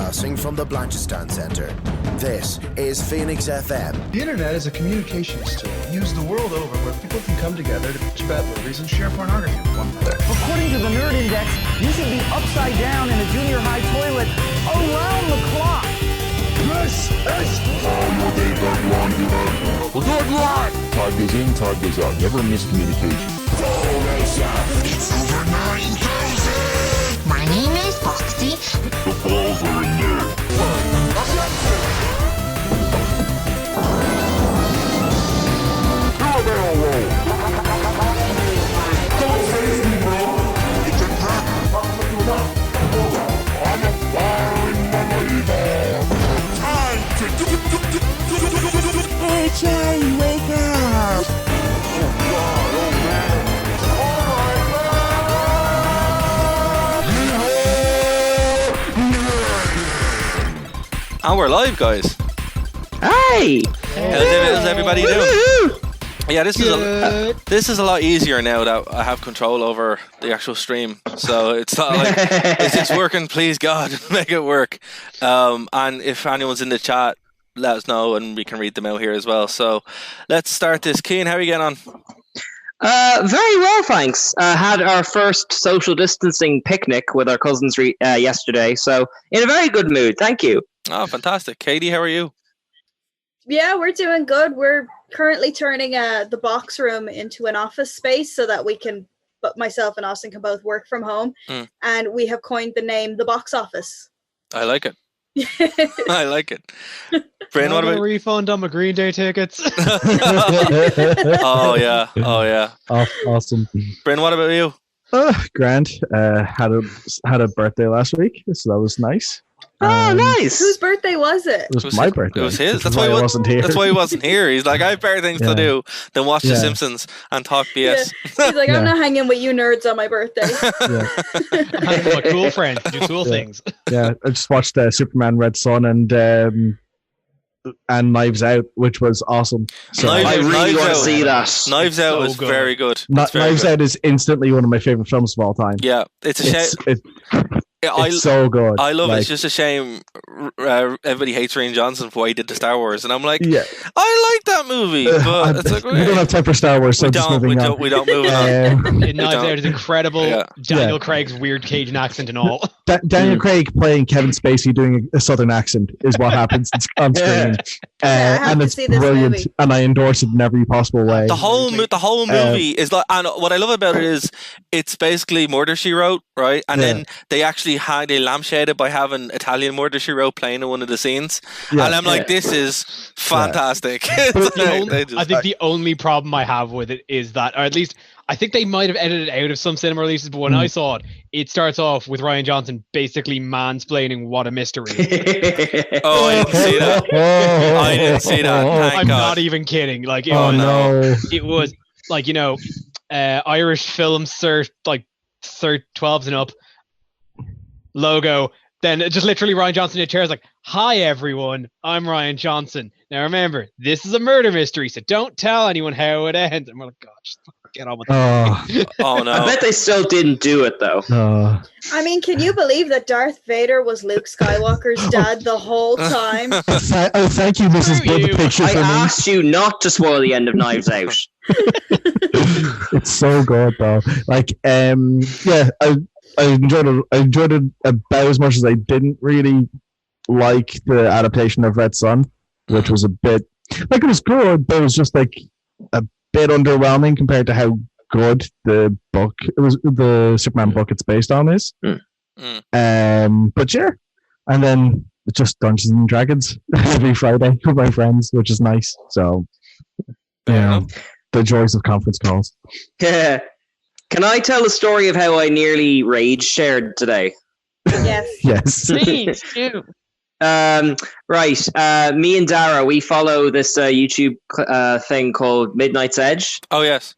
Broadcasting from the Blanchistan Centre. This is Phoenix FM. The internet is a communications tool used the world over where people can come together to bitch about movies and share pornography with one another. According to the Nerd Index, you should be upside down in a junior high toilet around the clock. This is We'll do it live! Todd goes in, Todd goes out. Never miscommunication. It's over 9,000! My name is Foxy. The balls are in there. Don't face me, bro! It's a trap! I'm a fire in my time to Hey, Charlie, wake up! Oh, God, oh, man. And we're live, guys. Hey! How's everybody doing? Yeah, this is a lot easier now that I have control over the actual stream. So it's not like it's just working. Please God, make it work. And if anyone's in the chat, let us know and we can read them out here as well. So let's start this. Keen, how are you getting on? Very well, thanks. Had our first social distancing picnic with our cousins yesterday, so in a very good mood. Thank you. Oh, fantastic. Katie, how are you? Yeah, we're doing good. We're currently turning the box room into an office space so that but myself and Austin can both work from home. And we have coined the name the Box Office. I like it. I like it. Bryn, what about a refund on my Green Day tickets? Oh yeah. Awesome. Bryn, what about you? Grand. Had a birthday last week, so that was nice. Oh, nice. Whose birthday was it? It was my birthday. It was his. That's why he wasn't here. That's why he wasn't here. He's like, I have better things to do than watch The Simpsons and talk BS. Yeah. He's like, I'm not hanging with you nerds on my birthday. I'm my cool friend. Do cool things. Yeah, I just watched Superman Red Son and Knives Out, which was awesome. So I really want to see that. Knives Out was very good. Knives Out is instantly one of my favorite films of all time. Yeah, it's a shame. It's so good. I love it. It's just a shame everybody hates Rian Johnson for what he did to Star Wars, and I'm like, I like that movie, but it's like, we don't have time for Star Wars, so just moving on. We don't move on. Knives Out is incredible. Yeah. Daniel Craig's weird Cajun accent and all. Daniel Craig playing Kevin Spacey doing a southern accent is what happens on screen, and it's brilliant. And I endorse it in every possible way. The whole movie is like, and what I love about it is it's basically Murder, She Wrote, right? And then they actually they lampshaded by having Italian Murder, She Wrote playing in one of the scenes, and I'm like, this is fantastic. I think the only problem I have with it is that, or at least I think they might have edited it out of some cinema releases, but when I saw it, it starts off with Rian Johnson basically mansplaining what a mystery is. Oh, I didn't see that. I didn't see that. Thank I'm God. Not even kidding. Like, it was like, Irish film cert, like 12s and up logo. Then just literally Rian Johnson in a chair is like, hi everyone, I'm Rian Johnson. Now remember, this is a murder mystery, so don't tell anyone how it ends. And we're like, God, just get on with it. Oh no. I bet they still didn't do it though. I mean, can you believe that Darth Vader was Luke Skywalker's dad the whole time? Thank you, Mrs. Bull, the picture I for me. asked you not to spoil the end of Knives Out. It's so good though. Like, I enjoyed it about as much as I didn't really like the adaptation of Red Son, which was a bit like, it was good, but it was just like a bit underwhelming compared to how good the book, it was, the Superman book it's based on is. But yeah, and then it's just Dungeons and Dragons every Friday with my friends, which is nice. So the joys of conference calls. Yeah. Can I tell a story of how I nearly rage shared today? Yes. Yes. Please do. Right. Me and Dara, we follow this YouTube thing called Midnight's Edge. Oh, yes.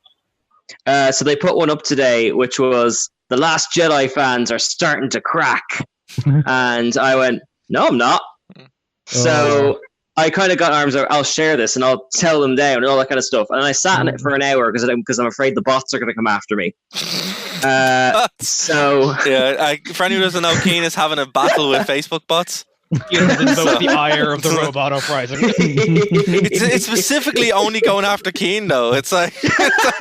So they put one up today, which was, The Last Jedi fans are starting to crack. And I went, no, I'm not. So I kind of got arms out, I'll share this and I'll tell them down and all that kind of stuff. And I sat in it for an hour because I'm afraid the bots are going to come after me. So yeah, for anyone who doesn't know, Keen is having a battle with Facebook bots. You invoke the ire of the robot uprising. It's specifically only going after Keen, though. It's like...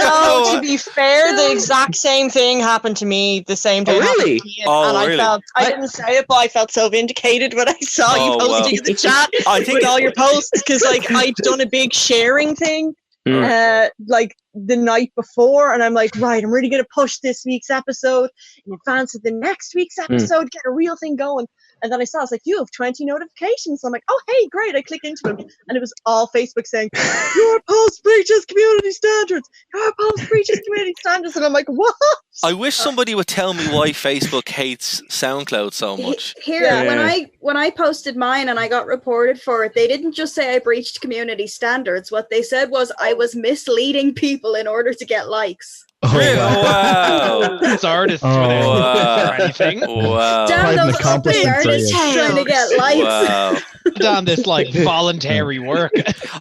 No, to be fair, the exact same thing happened to me the same day. Really? I didn't say it, but I felt so vindicated when I saw you posting in the chat with all your posts, because like I'd done a big sharing thing like the night before, and I'm like, right, I'm really going to push this week's episode in advance of the next week's episode, get a real thing going. And then I saw, it's like, you have 20 notifications. So I'm like, oh, hey, great. I clicked into them. And it was all Facebook saying, your post breaches community standards. Your post breaches community standards. And I'm like, what? I wish somebody would tell me why Facebook hates SoundCloud so much. When I posted mine and I got reported for it, they didn't just say I breached community standards. What they said was I was misleading people in order to get likes. Wow. It's artists or anything. Wow. Damn those ugly artists trying to get likes. Wow. Damn this like voluntary work.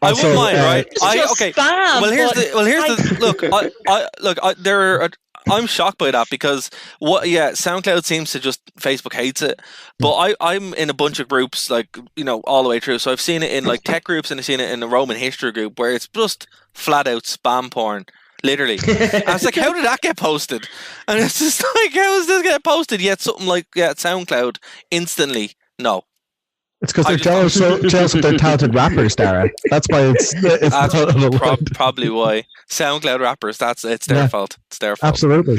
I wouldn't mind, right? Okay. Here's the I'm shocked by that because SoundCloud seems to just Facebook hates it, but I'm in a bunch of groups like all the way through. So I've seen it in like tech groups and I've seen it in the Roman history group where it's just flat out spam porn. Literally. I was like, how did that get posted? And it's just like, how does this get posted? Yet something like SoundCloud instantly. No. It's because they're jealous of their talented rappers, Dara. That's why it's probably why. SoundCloud rappers, it's their fault. It's their fault. Absolutely.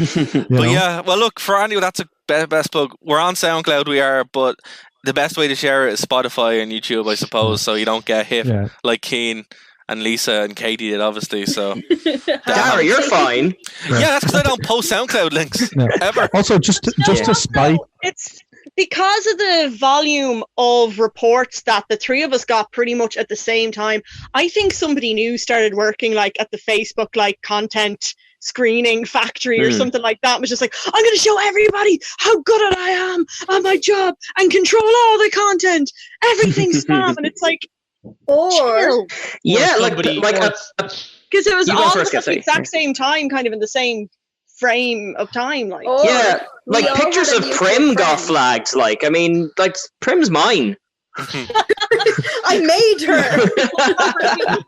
Well, look, for anyone, that's a best plug. We're on SoundCloud, we are, but the best way to share it is Spotify and YouTube, I suppose, so you don't get hit like Keen and Lisa and Katie did, obviously. So, Dara, you're fine. Yeah, that's because I don't post SoundCloud links ever. Also, just to spite. It's because of the volume of reports that the three of us got pretty much at the same time. I think somebody new started working like at the Facebook like content screening factory or something like that. It was just like, I'm going to show everybody how good I am at my job and control all the content. Everything's spam, and it's like. Or because it was all at the exact same time, kind of in the same frame of time, like pictures of Prim got flagged. Like, I mean, like Prim's mine. I made her.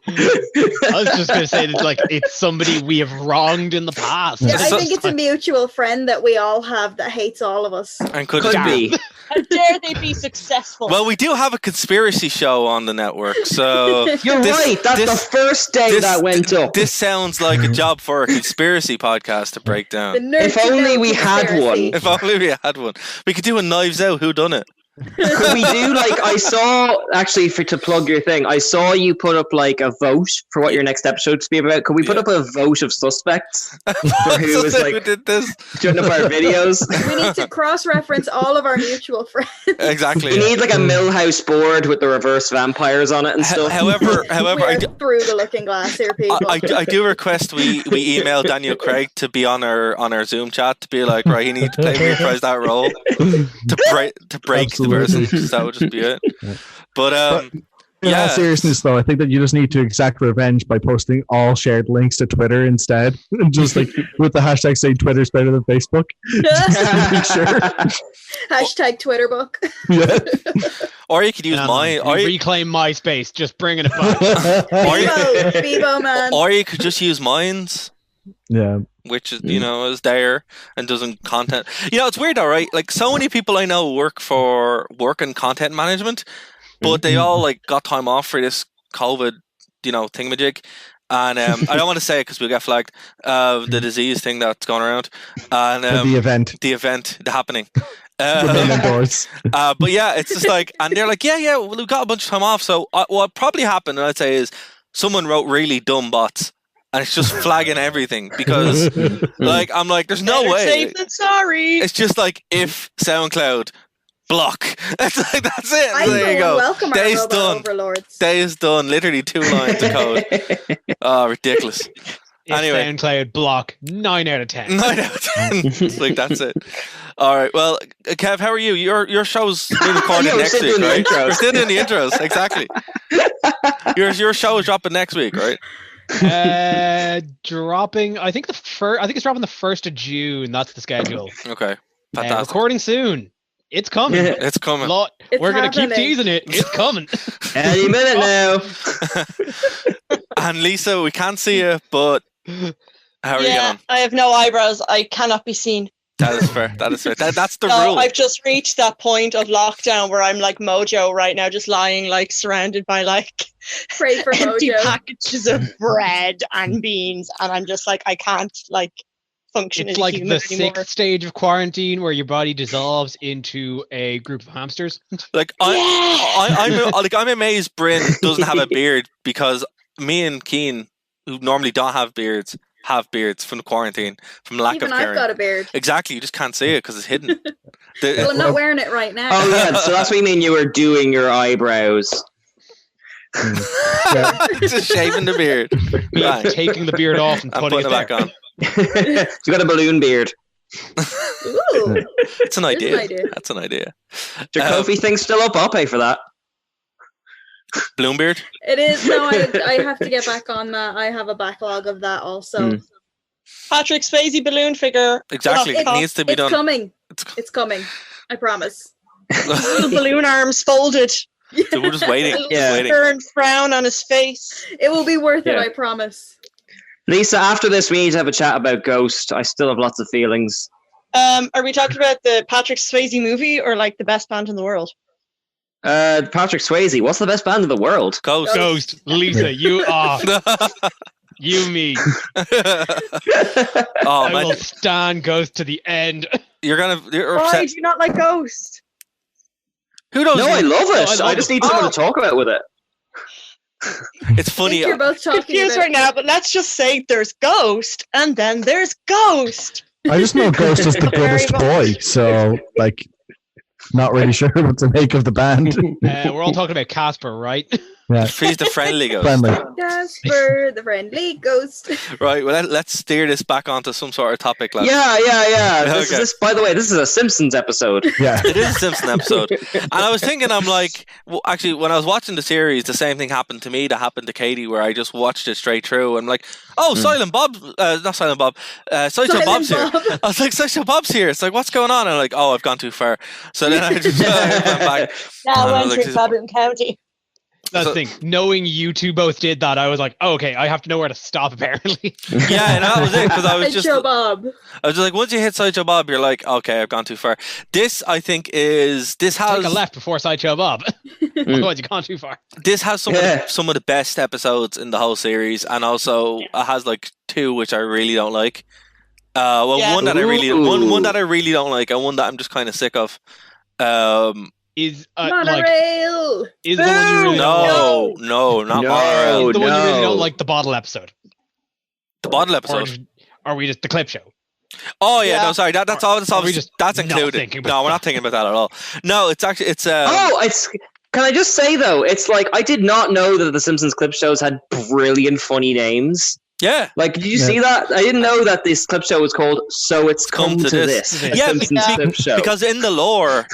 I was just going to say that, like, it's somebody we have wronged in the past. Yeah, I think it's a mutual friend that we all have that hates all of us. And could be. How dare they be successful? Well, we do have a conspiracy show on the network, so you're right. That's the first day that went up. This sounds like a job for a conspiracy podcast to break down. If only we had one. If only we had one. We could do a Knives Out whodunit. Could we do I saw actually to plug your thing, I saw you put up like a vote for what your next episode to be about. Could we put up a vote of suspects for who was like did this? Showing up our videos? We need to cross-reference all of our mutual friends. Exactly. We need like a Millhouse board with the reverse vampires on it and stuff. However, through the looking glass here, people. I do request we email Daniel Craig to be on our Zoom chat to be like, right, he needs to reprise that role to break the person. That would just be it. But in all seriousness, though, I think that you just need to exact revenge by posting all shared links to Twitter instead, and just like with the hashtag saying Twitter's better than Facebook. Hashtag Twitterbook. Yeah. Or you could use reclaim MySpace. Just bringing it back. Bebo, man. Or you could just use Minds. Yeah. Which is, is there and doesn't content. It's weird, all right? Like, so many people I know work in content management, but they all like got time off for this COVID, thingamajig. And I don't want to say it because we'll get flagged. The disease thing that's going around, and the happening. But yeah, it's just like, and they're like, yeah, well, we've got a bunch of time off. So what probably happened, I'd say, is someone wrote really dumb bots. And it's just flagging everything because, like, I'm like, there's no way. Safe than sorry. It's just like if SoundCloud block. It's like that's it. There you go. Welcome Day's our done. Overlords. Day is done. Literally 2 lines of code. Oh, ridiculous. Anyway, SoundCloud block 9 out of 10. 9 out of 10. Like that's it. All right. Well, Kev, how are you? Your show's being recorded next week, right? We're still doing the intros. Exactly. Your show is dropping next week, right? Dropping. I think it's dropping the 1st of June. That's the schedule. Okay. Fantastic. Recording soon. It's coming. It's coming. We're going to keep teasing it. It's coming. Any minute now. And Lisa, we can't see you, but how are you going? I have no eyebrows. I cannot be seen. That is fair. That's the No, rule. I've just reached that point of lockdown where I'm like Mojo right now, just lying like surrounded by like Pray for empty Mojo. packages of bread and beans, and I'm just like I can't like function It's as a like human the anymore. 6th stage of quarantine where your body dissolves into a group of hamsters. Like I'm amazed Bryn doesn't have a beard, because me and Keen, who normally don't have beards from the quarantine, from lack Even of caring. I've got a beard. Exactly, you just can't see it because it's hidden. Well, I'm not wearing it right now. Oh yeah, so that's what you mean. You were doing your eyebrows. Just shaving the beard. Right. Taking the beard off and putting it back on. You got a balloon beard. Ooh, It's an idea. an idea. That's an idea. Your Kofi thing's still up. I'll pay for that. Balloon beard? it is. No, I have to get back on that. I have a backlog of that also. Patrick Swayze balloon figure. Exactly. It needs to be done. Coming. It's coming. I promise. Little balloon arms folded. So we're just waiting. Yeah. Waiting. Stern frown on his face. It will be worth it, Yeah. I promise. Lisa, after this, we need to have a chat about Ghost. I still have lots of feelings. Are we talking about the Patrick Swayze movie or like the best band in the world? Patrick Swayze. What's the best band in the world? Ghost. Lisa, you are. You me. Oh I man, will stand Ghost to the end. you're Why upset. do you not like Ghost? Who knows? No, I love it. I love I just it. need someone to talk about with it. It's I funny. think you're both talking Confused about right now, but let's just say there's Ghost and then there's Ghost. I just know Ghost is the Very goodest much. boy, so like, not really sure what to make of the band. We're all talking about Casper, right? Yeah, He's the friendly ghost. friendly. Jasper, the friendly ghost. Right. Well, let's steer this back onto some sort of topic. Lads. Yeah. Okay. By the way, this is a Simpsons episode. Yeah, It is a Simpson episode. And I was thinking, I'm like, well, actually, when I was watching the series, the same thing happened to me that happened to Katie, where I just watched it straight through. I'm like, oh, Silent Bob, not Silent Bob, Sideshow Bob's here. I was like, Sideshow Bob's here. It's like, what's going on? And I'm like, oh, I've gone too far. So then I just went back. Now And I I was went like, through Babbitt County. That's the thing. Knowing you two both did that, I was like, oh, okay, I have to know where to stop, apparently. yeah, and that was it, because I was just Bob. I was like, once you hit Sideshow Bob, you're like, okay, I've gone too far. This, I think, has Take a left before Sideshow Bob. Otherwise, you've gone too far. this has some of the best episodes in the whole series, and also it has like two which I really don't like. One that I really don't like, and one that I'm just kind of sick of. Is Monorail. is the one you really don't like? No, not Monorail. Is the one you really don't like the bottle episode? The bottle Or episode. are we just the clip show? Oh yeah, no, sorry. That's obviously just that's not included. thinking about No, we're not thinking about that at all. No, it's actually it's. Can I just say though, it's like I did not know that the Simpsons clip shows had brilliant, funny names. Yeah. Like, did you see that? I didn't know that this clip show was called "So It's Come to This." a Yeah, Simpsons clip show. because in the lore,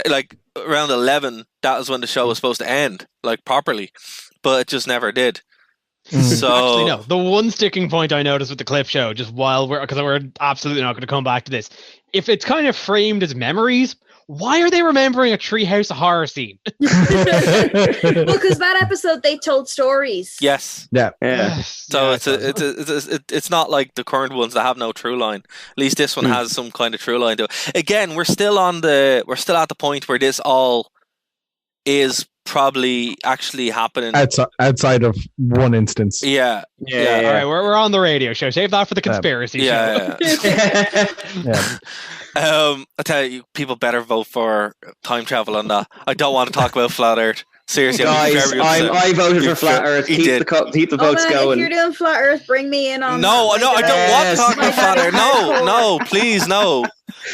like around 11, that was when the show was supposed to end, like properly, but it just never did. So Actually, no. The one sticking point I noticed with the clip show, just because we're absolutely not going to come back to this. If it's kind of framed as memories, why are they remembering a Treehouse horror scene? Well, because that episode they told stories. Yes. Yeah. So it's not like the current ones that have no true line. At least this one has some kind of true line to it. Again, we're still at the point where this all is probably actually happening outside of one instance. Yeah. All right, we're on the radio show. Save that for the conspiracy show. Yeah. I tell you, people better vote for time travel on that. I don't want to talk about flat Earth. Seriously, Guys, I voted for Flat Earth. Keep the votes man, going. If you're doing Flat Earth, bring me in on No, that. I don't want to talk about My flat dad Earth. is hardcore. No, please, no.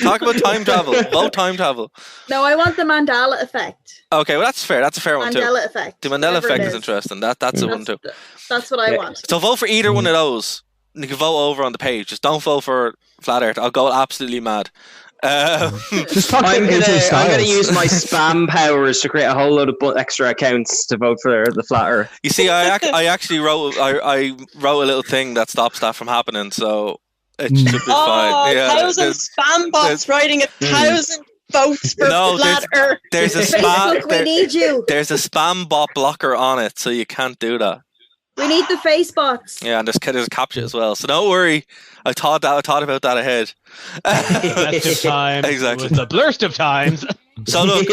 Talk about time travel. Vote time travel. No, I want the Mandela effect. Okay, well that's fair. That's a fair one too. Mandela effect. The Mandela whatever effect it is interesting. That's a one too. That's what I want. So vote for either one of those. And you can vote over on the page. Just don't vote for flat Earth. I'll go absolutely mad. Just talk I'm about AJ gonna Styles. use my spam powers to create a whole load of extra accounts to vote for the Flat Earth. You see, I actually wrote a little thing that stops that from happening. So it should be fine. Yeah, 1,000 spam bots writing 1,000 votes for flat Earth. There's a spam. Facebook, we need you. There's a spam bot blocker on it, so you can't do that. We need the face bots. Yeah, and there's a captcha as well. So don't worry. I thought about that ahead. Best of times. Exactly. With the blurst of times. So look,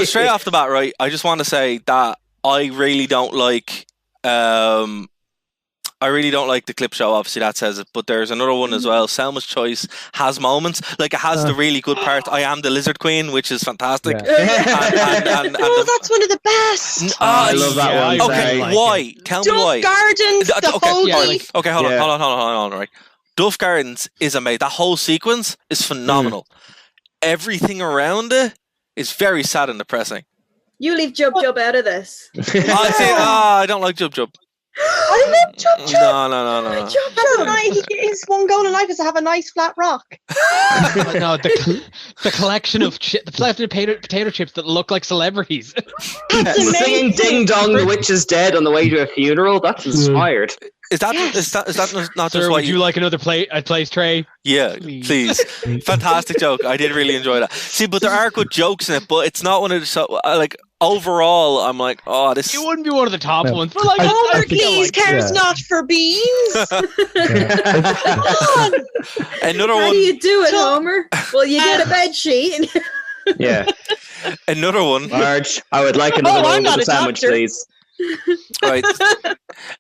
straight off the bat, right? I just want to say that I really don't like. I really don't like the clip show. Obviously, that says it. But there's another one as well. Selma's Choice has moments. Like, it has the really good part. I am the Lizard Queen, which is fantastic. Yeah. Oh, that's one of the best. I love that one. Okay, why? Tell me why. Duff Gardens, the whole Okay, hold on. Right. Duff Gardens is amazing. That whole sequence is phenomenal. Everything around it is very sad and depressing. You leave Jub Jub out of this. I don't like Jub Jub. I love Jub Jub. No. Jub Jub. His one goal in life is to have a nice flat rock. No, the collection of potato chips that look like celebrities. Singing "Ding Dong, the Witch is Dead" on the way to a funeral. That's inspired. Is that not Sir, just would you like another place tray? Yeah, please. Fantastic joke. I did really enjoy that. See, but there are good jokes in it, but it's not one of the like overall. I'm like, oh, this. It wouldn't be one of the top ones, but like, Homer, please, cares not for beans. Another How one. do you do it, Homer? Well, you get a bed sheet. Yeah. Another one. Marge, I would like another one with a sandwich, please. Right.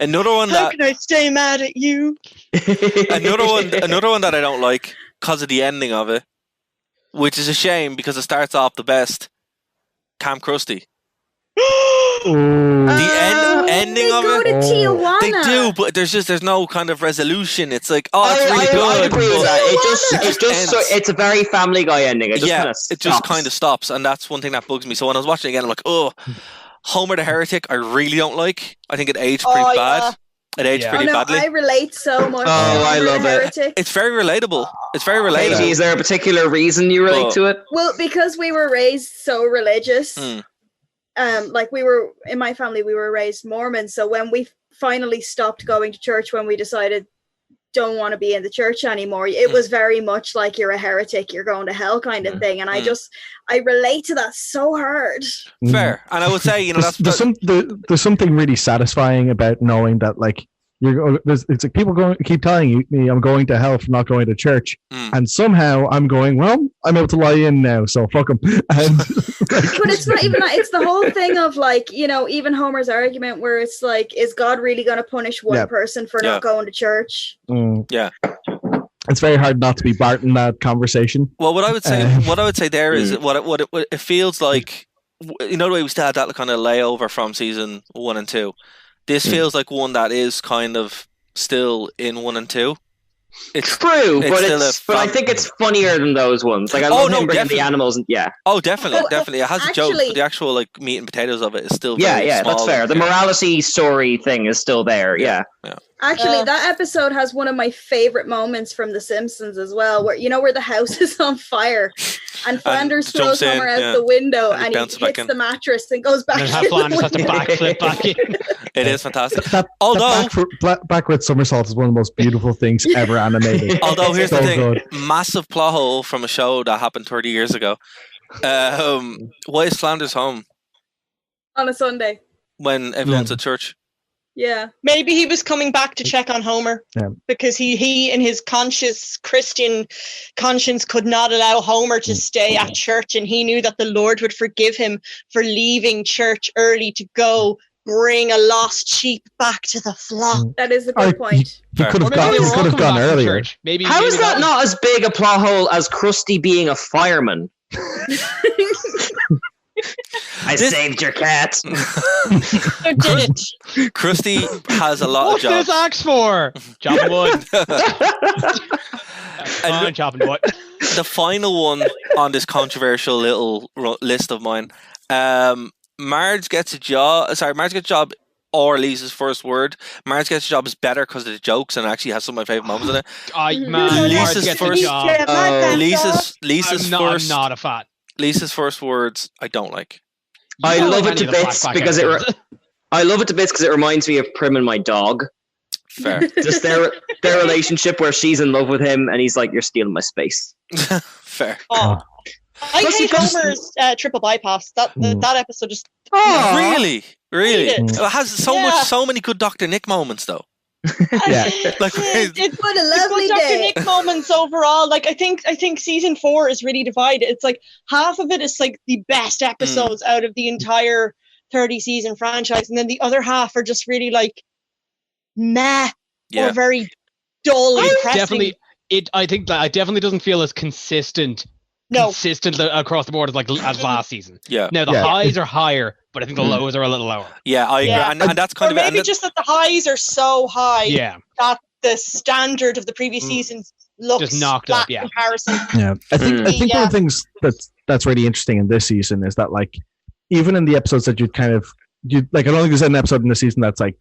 Another one How can I stay mad at you? Another one that I don't like because of the ending of it, which is a shame because it starts off the best. Camp Krusty. The ending of it. They go to Tijuana. They do, but there's no kind of resolution. It's like, oh, it's really good. I agree with that. It's a very Family Guy ending. It just kind of stops, and that's one thing that bugs me. So when I was watching it again, I'm like, oh, Homer the Heretic, I really don't like. I think it aged pretty bad. It aged pretty badly. I relate so much. Oh, I love it. It's very relatable. Katie, is there a particular reason you relate to it? Well, because we were raised so religious. Like in my family, we were raised Mormon. So when we finally stopped going to church, when we decided don't want to be in the church anymore, it was very much like you're a heretic, you're going to hell kind of thing. And I relate to that so hard. Fair. And I would say, there's something really satisfying about knowing that, like, it's like people keep telling me I'm going to hell for not going to church, and somehow I'm going, well, I'm able to lie in now, so fuck them. But it's not even that. It's the whole thing of, like, even Homer's argument where it's like, is God really going to punish one person for not going to church? Yeah. It's very hard not to be part in that conversation. Well, what I would say there is what it feels like. The way we still had that kind of layover from season 1 and 2. This feels like one that is kind of still in 1 and 2. It's true, but I think it's funnier than those ones. Like, I love him bringing the animals. Oh, definitely. It has a joke, but the actual, like, meat and potatoes of it is still very small. That's fair. The morality story thing is still there. Yeah. Actually, that episode has one of my favorite moments from The Simpsons as well, where where the house is on fire and Flanders throws Homer out the window and he hits the mattress and goes back. And Flanders has to backflip back in. It is fantastic. Although backward somersault is one of the most beautiful things ever animated. Although here's the thing, massive plot hole from a show that happened 30 years ago. Why is Flanders home on a Sunday when everyone's at church? Yeah, maybe he was coming back to check on Homer because he in his conscious Christian conscience could not allow Homer to stay at church, and he knew that the Lord would forgive him for leaving church early to go bring a lost sheep back to the flock. That is a good point. He could have gone earlier. How is that not as big a plot hole as Krusty being a fireman? I saved your cat. I did it. Krusty has a lot of jobs. What's this axe for? Chopping wood. I'm chopping wood. The final one on this controversial little list of mine. Marge gets a job, or Lisa's first word. Marge gets a job is better because of the jokes and actually has some of my favorite moments in it. Lisa's first job. I'm not a fan. Lisa's first words, I don't like. I love it to bits because it reminds me of Prim and my dog. Fair. Just their relationship where she's in love with him and he's like, "You're stealing my space." Fair. Oh. I hate Homer's triple bypass. That episode just. Oh, really? It has so many good Dr. Nick moments though. Yeah, like what a lovely Dr. day. Nick moments overall. Like I think season 4 is really divided. It's like half of it is like the best episodes out of the entire 30 season franchise, and then the other half are just really like meh or very dull. Definitely, I think that it definitely doesn't feel as consistent across the board as last season. Yeah. Now the highs are higher, but I think the lows are a little lower. Yeah, I agree. And that's kind or maybe just that the highs are so high that the standard of the previous seasons looks just knocked flat up. Yeah. in comparison. Yeah, I think one of the things that's really interesting in this season is that like even in the episodes that I don't think there's an episode in the season that's like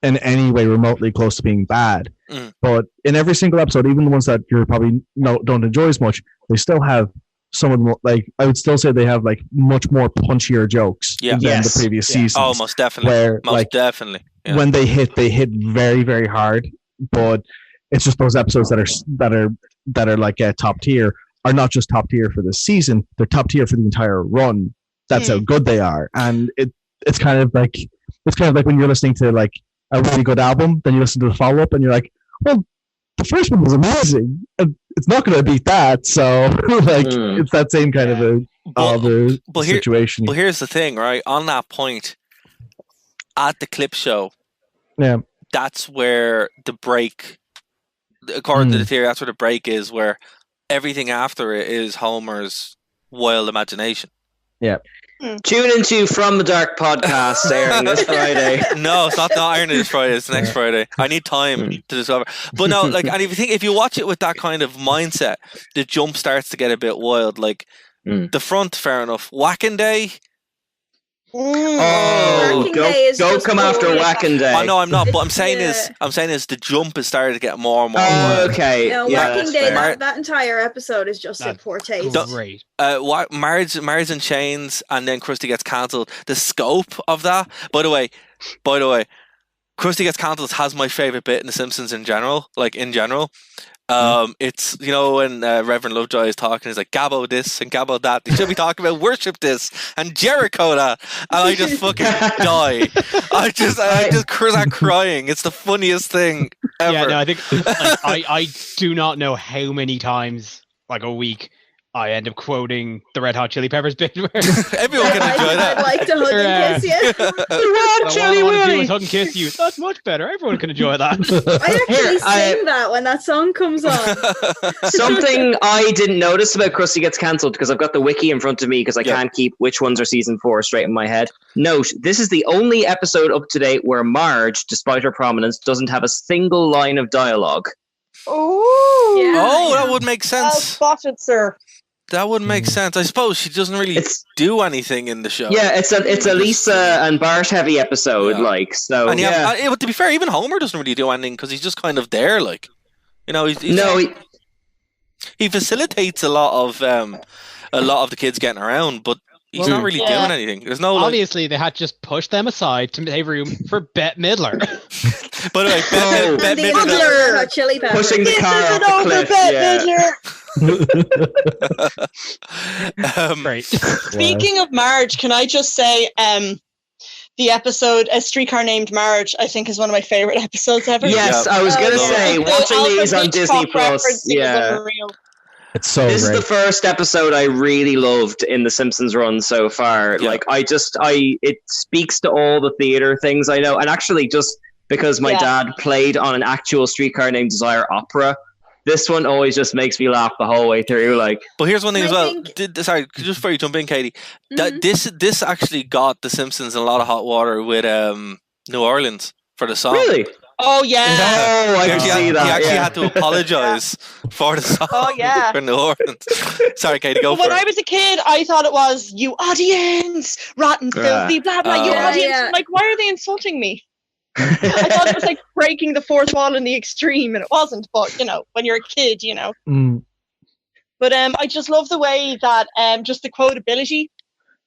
in any way remotely close to being bad. But in every single episode, even the ones that you probably don't enjoy as much, they still have some of them. Like I would still say they have like much more punchier jokes than the previous seasons. Oh, most definitely. Where definitely. Yeah. When they hit very, very hard. But it's just those episodes that are like top tier are not just top tier for the season; they're top tier for the entire run. That's how good they are, and it's kind of like when you're listening to like a really good album, then you listen to the follow up, and you're like, well, the first one was amazing, and it's not going to beat that. So like it's that same kind of a situation. But here's the thing, right? On that point, at the clip show, that's where the break. According to the theory, that's where the break is, where everything after it is Homer's wild imagination. Yeah. Tune into From the Dark podcast airing this Friday. No, it's not airing this Friday. It's next Friday. I need time to discover. But no, like, and if you watch it with that kind of mindset, the jump starts to get a bit wild. Like the front, fair enough. Whacking Day. Go come after Whacking Day. I know I'm not, but I'm saying is the jump is starting to get more and more. Okay. No, Whacking Day. That entire episode is just in poor taste. Great. Marge in chains, and then Krusty gets cancelled. The scope of that. By the way, Krusty gets cancelled has my favorite bit in The Simpsons in general. Like in general. It's when Reverend Lovejoy is talking, he's like Gabbo this and Gabbo that. They should be talking about worship this and Jericho that, and I just fucking die. I just start crying. It's the funniest thing ever. Yeah, no, I think I do not know how many times like a week I end up quoting the Red Hot Chili Peppers bit where everyone can enjoy that. I'd like to hug and kiss you. I want to do is hug and kiss you. That's much better. Everyone can enjoy that. I actually sing that when that song comes on. Something I didn't notice about Krusty Gets Cancelled, because I've got the wiki in front of me because I can't keep which ones are season 4 straight in my head. Note, this is the only episode up to date where Marge, despite her prominence, doesn't have a single line of dialogue. Oh, that would make sense. Spotted, sir. That would make sense. I suppose she doesn't really do anything in the show. Yeah, it's a Lisa and Bart heavy episode, so. And but to be fair, even Homer doesn't really do anything because he's just kind of there, like, he facilitates a lot of the kids getting around, but he's not really doing anything. There's no obviously they had to just push them aside to make room for Bette Midler. By the way, Bette Midler, Chili Peppers. Pushing the car off the cliff. Right. Speaking of Marge, can I just say the episode A Streetcar Named Marge, I think, is one of my favorite episodes ever. Yes, I was going to say, watching these on Disney Plus. Yeah. It's so This great. is the first episode I really loved in the Simpsons run so far. Yeah. Like, it speaks to all the theater things I know. And actually, just because my dad played on an actual Streetcar Named Desire opera, this one always just makes me laugh the whole way through. Like, but here's one thing as well. Sorry, just before you jump in, Katie, that this actually got the Simpsons in a lot of hot water with New Orleans for the song. Really? Oh yeah. Oh, I can see that. He actually had to apologize for the song. Oh yeah. For New Orleans. Sorry, Katie, go for it. When I was a kid, I thought it was "you audience, rotten, filthy, blah blah." You audience. Yeah. Like, why are they insulting me? I thought it was like breaking the fourth wall in the extreme, and it wasn't. But when you're a kid, But I just love the way that just the quotability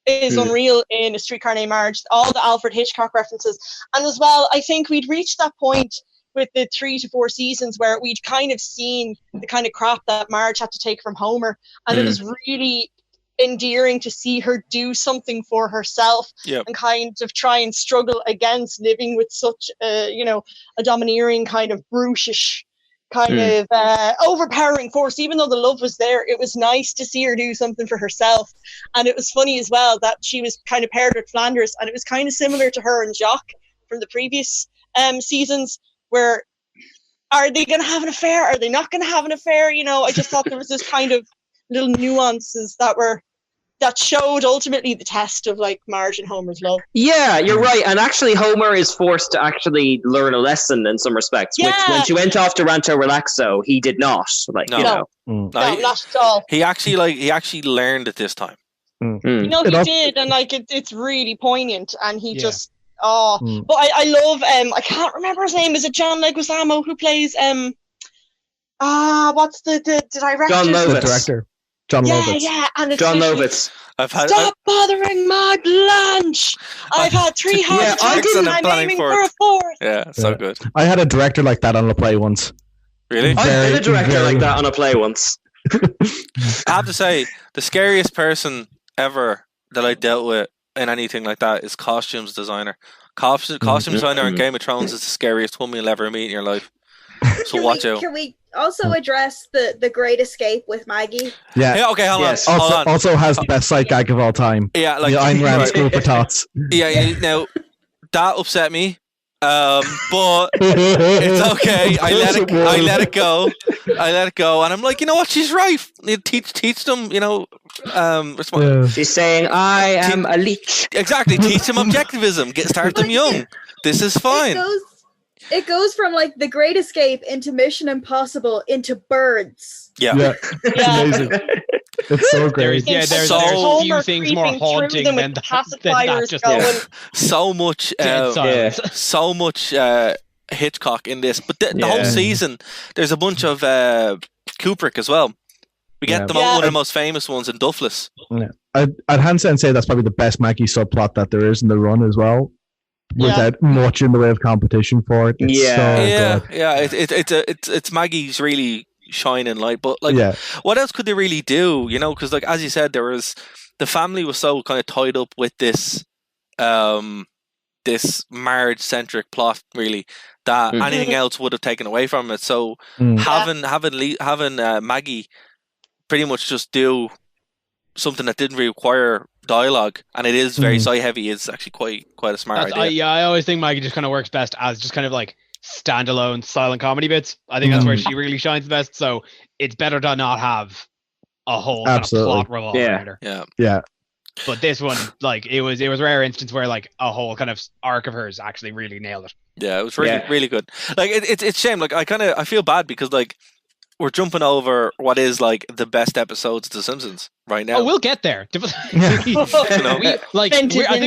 is unreal in A Streetcar Named Marge. All the Alfred Hitchcock references, and as well, I think we'd reached that point with the 3 to 4 seasons where we'd kind of seen the kind of crap that Marge had to take from Homer, and it was really endearing to see her do something for herself and kind of try and struggle against living with such a domineering kind of brutish kind of overpowering force. Even though the love was there, it was nice to see her do something for herself. And it was funny as well that she was kind of paired with Flanders, and it was kind of similar to her and Jacques from the previous seasons, where are they going to have an affair? Are they not going to have an affair? I just thought there was this kind of little nuances that showed ultimately the test of like Marge and Homer's love. Yeah, you're right. And actually, Homer is forced to actually learn a lesson in some respects. Which, when she went off to Rancho Relaxo, he did not. No, not at all. He actually learned it this time. He did, and it's really poignant. And he just but I love I can't remember his name. Is it John Leguizamo who plays what's the director? John Lovitz. The director. John Lovitz. Yeah, and it's John Lovitz. Stop bothering my lunch. I've had 3 heart attacks and I'm aiming for a 4th. Yeah, so good. I had a director like that on a play once. Really? I had a director like that on a play once. I have to say, the scariest person ever that I dealt with in anything like that is costumes designer. Costume designer in Game of Thrones is the scariest woman you'll ever meet in your life. So watch out. Can we also address the Great Escape with Maggie? Yeah. Okay, hold on. Also has the best sight gag of all time. Yeah, like the Ayn Rand School for Tots. Yeah. Now that upset me, but it's okay. I let it go, and I'm like, you know what? She's right. Teach them. She's saying, "I am a leech." Exactly. Teach them objectivism. Start them young. This is fine. It goes from like the Great Escape into Mission Impossible into Birds. Yeah. It's amazing. It's so great. There's a few things more haunting than that. So much Hitchcock in this, but the whole season there's a bunch of Kubrick as well. We get one of the most famous ones in Duffless. Yeah. I'd hands down say that's probably the best Maggie subplot that there is in the run as well. Without much in the way of competition for it. It's Maggie's really shining light. But what else could they really do? Because like as you said, the family was so kind of tied up with this this Marge centric plot really that anything else would have taken away from it. So having Maggie pretty much just do something that didn't require dialogue, and it is very side heavy, is actually quite a smart idea. I always think Maggie just kind of works best as just kind of like standalone silent comedy bits. I think that's where she really shines the best. So it's better to not have a whole kind of plot revolving around her. Yeah. But this one, like it was a rare instance where like a whole kind of arc of hers actually really nailed it. Yeah, it was really good. Like it's shame. Like I feel bad because like we're jumping over what is like the best episodes of The Simpsons right now. Oh, we'll get there. I think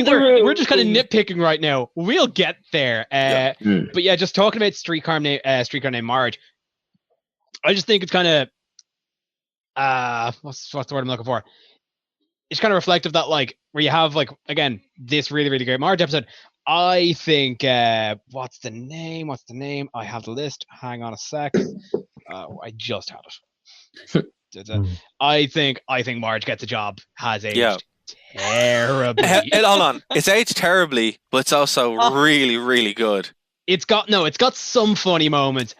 we're just kind of nitpicking right now. We'll get there. But yeah, just talking about Streetcar Named Marge. I just think it's kind of what's the word I'm looking for? It's kind of reflective that like where you have like again this really really great Marge episode. I think what's the name? I have the list. Hang on a sec. I just had it. I think Marge Gets a Job has aged terribly. Hold on, it's aged terribly, but it's also really, really good. It's got some funny moments.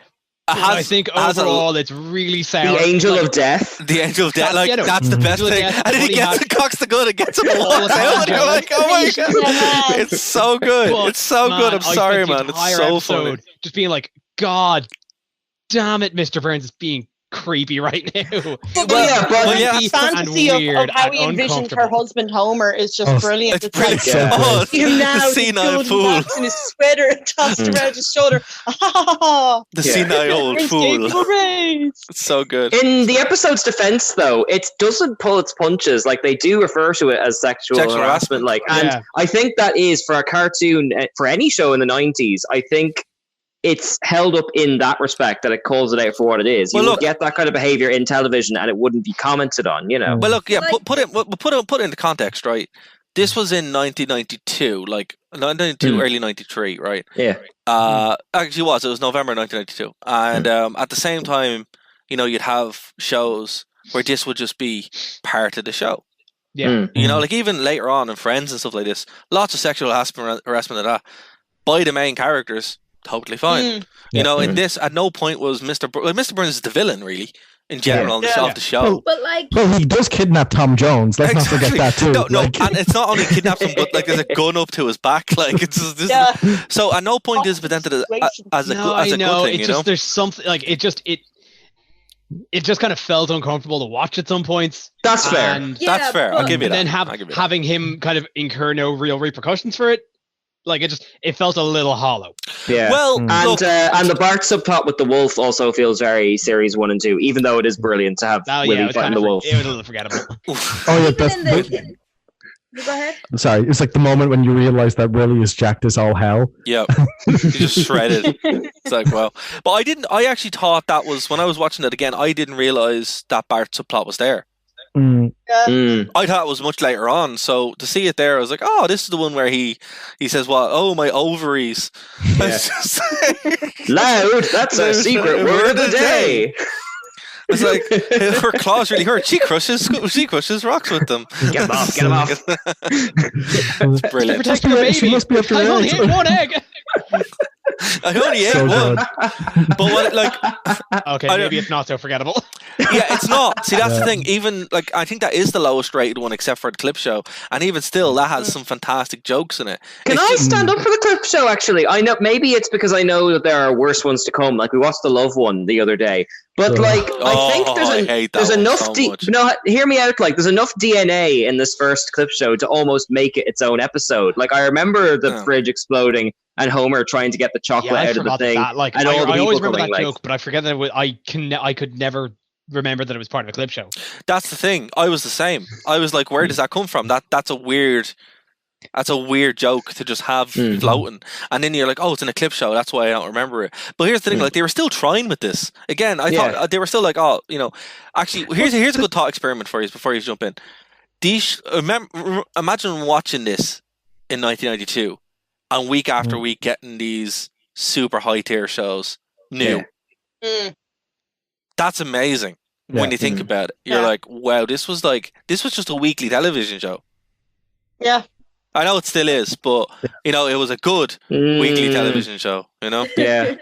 I think overall it's really sour. The Angel of Death. The Angel of Death, like that's the best thing. And then he gets the cocks the gun and gets him all out. And you're like, oh my god, it's so good. It's so good. I'm sorry, man. It's so funny. Just being like, God damn it, Mr. Burns is being creepy right now. The fantasy of how he envisioned her husband Homer is just brilliant. It's pretty cool. Him now, the senile fool in his sweater and tossed around his shoulder. The senile old fool. It's so good. In the episode's defense, though, it doesn't pull its punches. Like they do refer to it as sexual harassment. Like, and I think that is for a cartoon, for any show in the 90s. I think it's held up in that respect that it calls it out for what it is. You would get that kind of behavior in television, and it wouldn't be commented on. You know. Well, look, put it into context, right? This was in 1992, like 1992, early 93, right? Yeah. Actually, it was November 1992, and at the same time, you know, you'd have shows where this would just be part of the show. Yeah. You know, like even later on in Friends and stuff like this, lots of sexual harassment of that by the main characters. Totally fine. You know, in this, at no point was Mr. Mr. Burns is the villain, really, in general of the show. But like, well, he does kidnap Tom Jones. Let's not forget that too. No, and it's not only kidnaps him, but like there's a gun up to his back. Like it's just, so at no point is presented as a good thing. It's just there's something like it just kind of felt uncomfortable to watch at some points. That's fair. That's fair. I'll give you that. And then having him kind of incur no real repercussions for it. Like it felt a little hollow. Yeah. Well, and the Bart subplot with the wolf also feels very series 1 and 2, even though it is brilliant to have Willie fighting the wolf. It was a little forgettable. Oh yeah, go ahead. Sorry, it's like the moment when you realize that Willie is jacked as all hell. Yeah, he just shredded. It's like, well, but I actually thought that was when I was watching it again. I didn't realize that Bart subplot was there. I thought it was much later on, so to see it there, I was like, "Oh, this is the one where he says, "What? Oh, my ovaries!" Yeah. Loud. That's our secret word of the day. It's like her claws really hurt. She crushes rocks with them. Get him off. It's brilliant. Protect your baby. She must be after I only ate one egg. I only ate one. But what, like, okay, maybe it's not so forgettable. Yeah, it's not. See, that's the thing. Even like, I think that is the lowest rated one, except for the clip show, and even still, that has some fantastic jokes in it. Can I stand up for the clip show? Actually, I know maybe it's because I know that there are worse ones to come. Like we watched the Love one the other day, but like I think there's enough. Hear me out. Like there's enough DNA in this first clip show to almost make it its own episode. Like I remember the fridge exploding and Homer trying to get the chocolate out of the thing. Like, and I always remember that joke, but I forget that I could never remember that it was part of a clip show. That's the thing. I was the same. I was like, where does that come from? That's a weird joke to just have floating. And then you're like, oh, it's in a clip show. That's why I don't remember it. But here's the thing, like they were still trying with this. Again, I thought they were still like, oh, you know, actually, here's a good thought experiment for you before you jump in. Imagine watching this in 1992 and week after week getting these super high tier shows new. That's amazing when you think about it. You're like, wow, this was just a weekly television show. Yeah. I know it still is, but you know, it was a good weekly television show, you know? Yeah.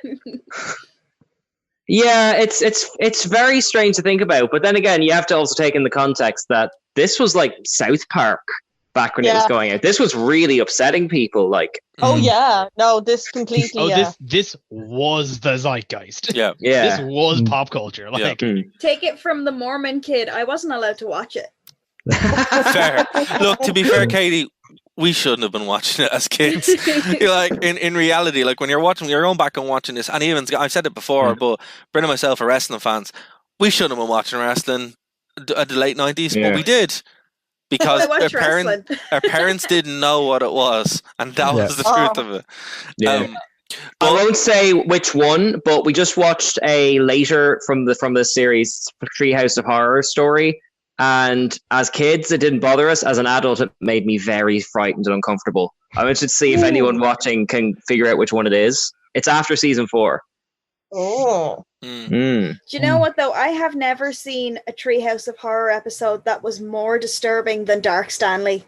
Yeah, it's very strange to think about, but then again, you have to also take in the context that this was like South Park back when it was going out. This was really upsetting people, like. Oh yeah, no, this completely. This was the zeitgeist. Yeah. This was pop culture. Like, take it from the Mormon kid. I wasn't allowed to watch it. Fair. Look, to be fair, Katie, we shouldn't have been watching it as kids. You're like, in reality, like when you're going back and watching this, and even I've said it before, but Bryn and myself are wrestling fans. We shouldn't have been watching wrestling at the late 90s, but we did. Because our parents didn't know what it was, and that was the truth of it. Yeah. I won't say which one, but we just watched a later from the series Treehouse of Horror story, and as kids it didn't bother us. As an adult, it made me very frightened and uncomfortable. I wanted to see if anyone watching can figure out which one it is. It's after season 4. Oh. Do you know what though? I have never seen a Treehouse of Horror episode that was more disturbing than Dark Stanley.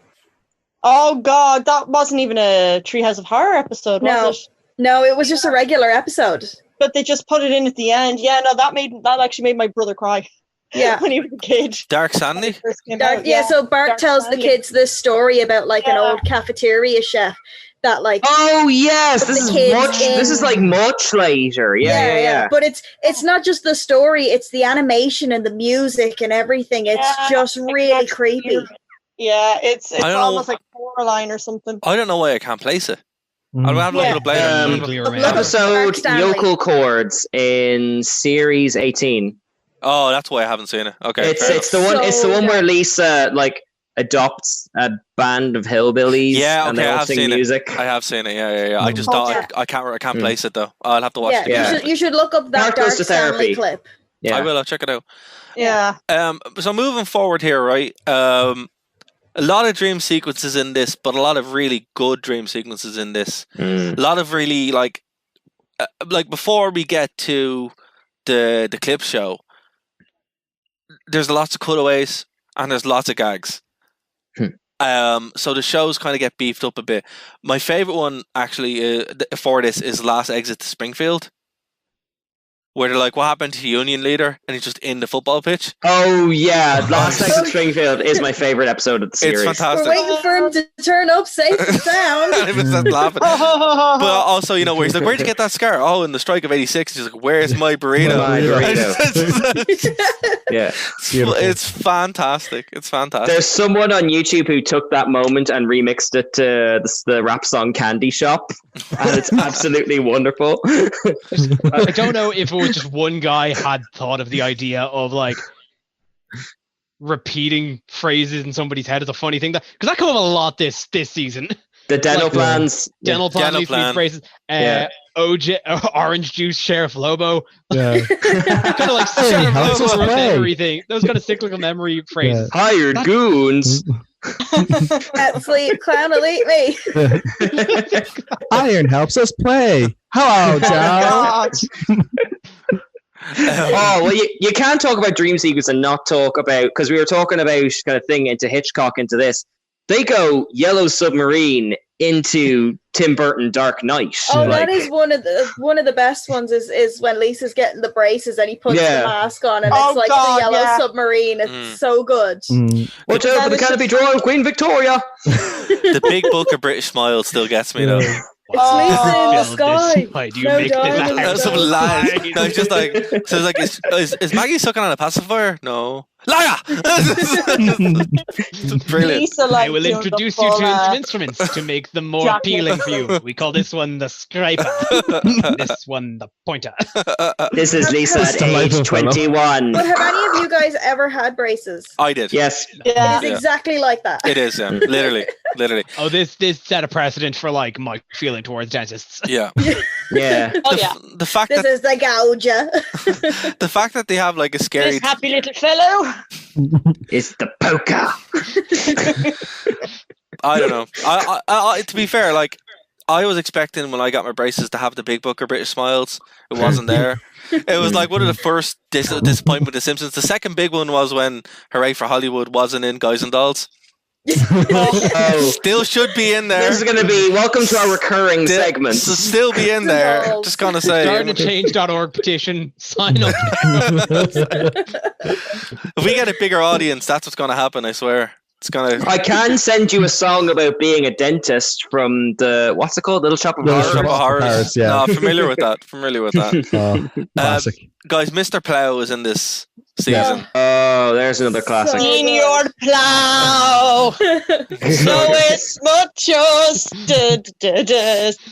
Oh god, that wasn't even a Treehouse of Horror episode, was it? No, it was just a regular episode. But they just put it in at the end. Yeah, no, that actually made my brother cry. Yeah, when he was a kid. Dark Stanley? So Bart tells the kids this story about like an old cafeteria chef that like. Oh yes, this is like much later. Yeah. But it's not just the story; it's the animation and the music and everything. It's just really creepy. Yeah, it's almost like Coraline or something. I don't know why I can't place it. I'll have a look at it later. Episode Yokel Chords in series 18. Oh, that's why I haven't seen it. Okay, it's the one where Lisa like adopts a band of hillbillies. Yeah, okay, and they all sing music. I have seen it. Yeah. I just thought I can't place it though. I'll have to watch it again. You should look up that Dark Stanley clip. Yeah. I will. I'll check it out. Yeah. So moving forward here, right? A lot of dream sequences in this, but a lot of really good dream sequences in this. A lot of really like before we get to the clip show, there's lots of cutaways and there's lots of gags. So the shows kind of get beefed up a bit. My favorite one actually for this is Last Exit to Springfield, where they're like, what happened to the union leader? And he's just in the football pitch. Oh, yeah. Last Exit to Springfield is my favorite episode of the series. It's fantastic. We're waiting for him to turn up safe and sound. And everyone starts laughing. But also, you know, where he's like, where'd you get that scar? Oh, in the strike of 86. He's like, where's my burrito? Yeah. It's fantastic. It's fantastic. There's someone on YouTube who took that moment and remixed it to the rap song Candy Shop. And it's absolutely wonderful. I don't know if it was just one guy had thought of the idea of like repeating phrases in somebody's head is a funny thing, because that come up a lot this season. The dental plans, dental plan phrases. OJ, orange juice, Sheriff Lobo. Yeah. Kind of like cyclical memory. Those kind of cyclical memory phrases. Yeah. Hired goons. Sleep, clown will eat me. Iron helps us play. Hello, Joe. Oh, well, you can't talk about dream sequence and not talk about, because we were talking about kind of thing into Hitchcock into this. They go Yellow Submarine into Tim Burton Dark Knight. Oh, that is one of the best ones. Is when Lisa's getting the braces and he puts the mask on, and it's like the Yellow Submarine. It's so good. Watch out for the canopy drawer of Queen Victoria. The big book of British Smile still gets me though. It's Lisa in the sky. Why do you make this? Some lies. No, it's just like, so it's like, is Maggie sucking on a pacifier? No. Liar! Brilliant. Lisa, I will introduce you to some instruments to make them more appealing for you. We call this one the scraper. This one the pointer. This is Lisa at age 21. But have any of you guys ever had braces? I did. Yes. It is exactly like that. It is, yeah. Literally. Oh, this set a precedent for like my feeling towards dentists. Yeah. Yeah. The fact this is the gouger. The fact that they have like a scary This happy little fellow. It's the poker. I don't know. I to be fair, like I was expecting when I got my braces to have the big book of British Smiles. It wasn't there. It was like one of the first disappointment with The Simpsons. The second big one was when Hooray for Hollywood wasn't in Guys and Dolls. Still should be in there. This is going to be welcome to our recurring segment. Still be in there. Just gonna say. Start a change.org petition. Sign up. If we get a bigger audience, that's what's going to happen. I swear. It's gonna. I can send you a song about being a dentist from the what's it called? Little Shop of Horrors. Yeah. No, familiar with that. Classic. Guys, Mr. Plow is in this season. Oh, there's another classic. Senior Plow. So it's muchos.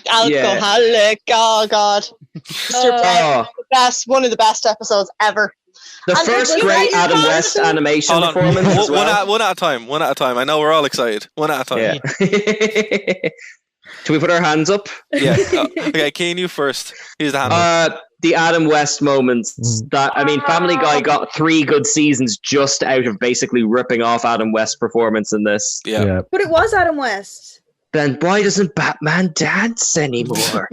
Alcoholic. Oh God. Mr. Plow. One of the best episodes ever. The first great Adam West animation performance. One at a time. One at a time. I know we're all excited. One at a time. Yeah. Can we put our hands up? Yeah. Okay, Kane, you first. Here's the hand up. The Adam West moments. Family Guy got 3 good seasons just out of basically ripping off Adam West's performance in this. Yeah. But it was Adam West. Then why doesn't Batman dance anymore?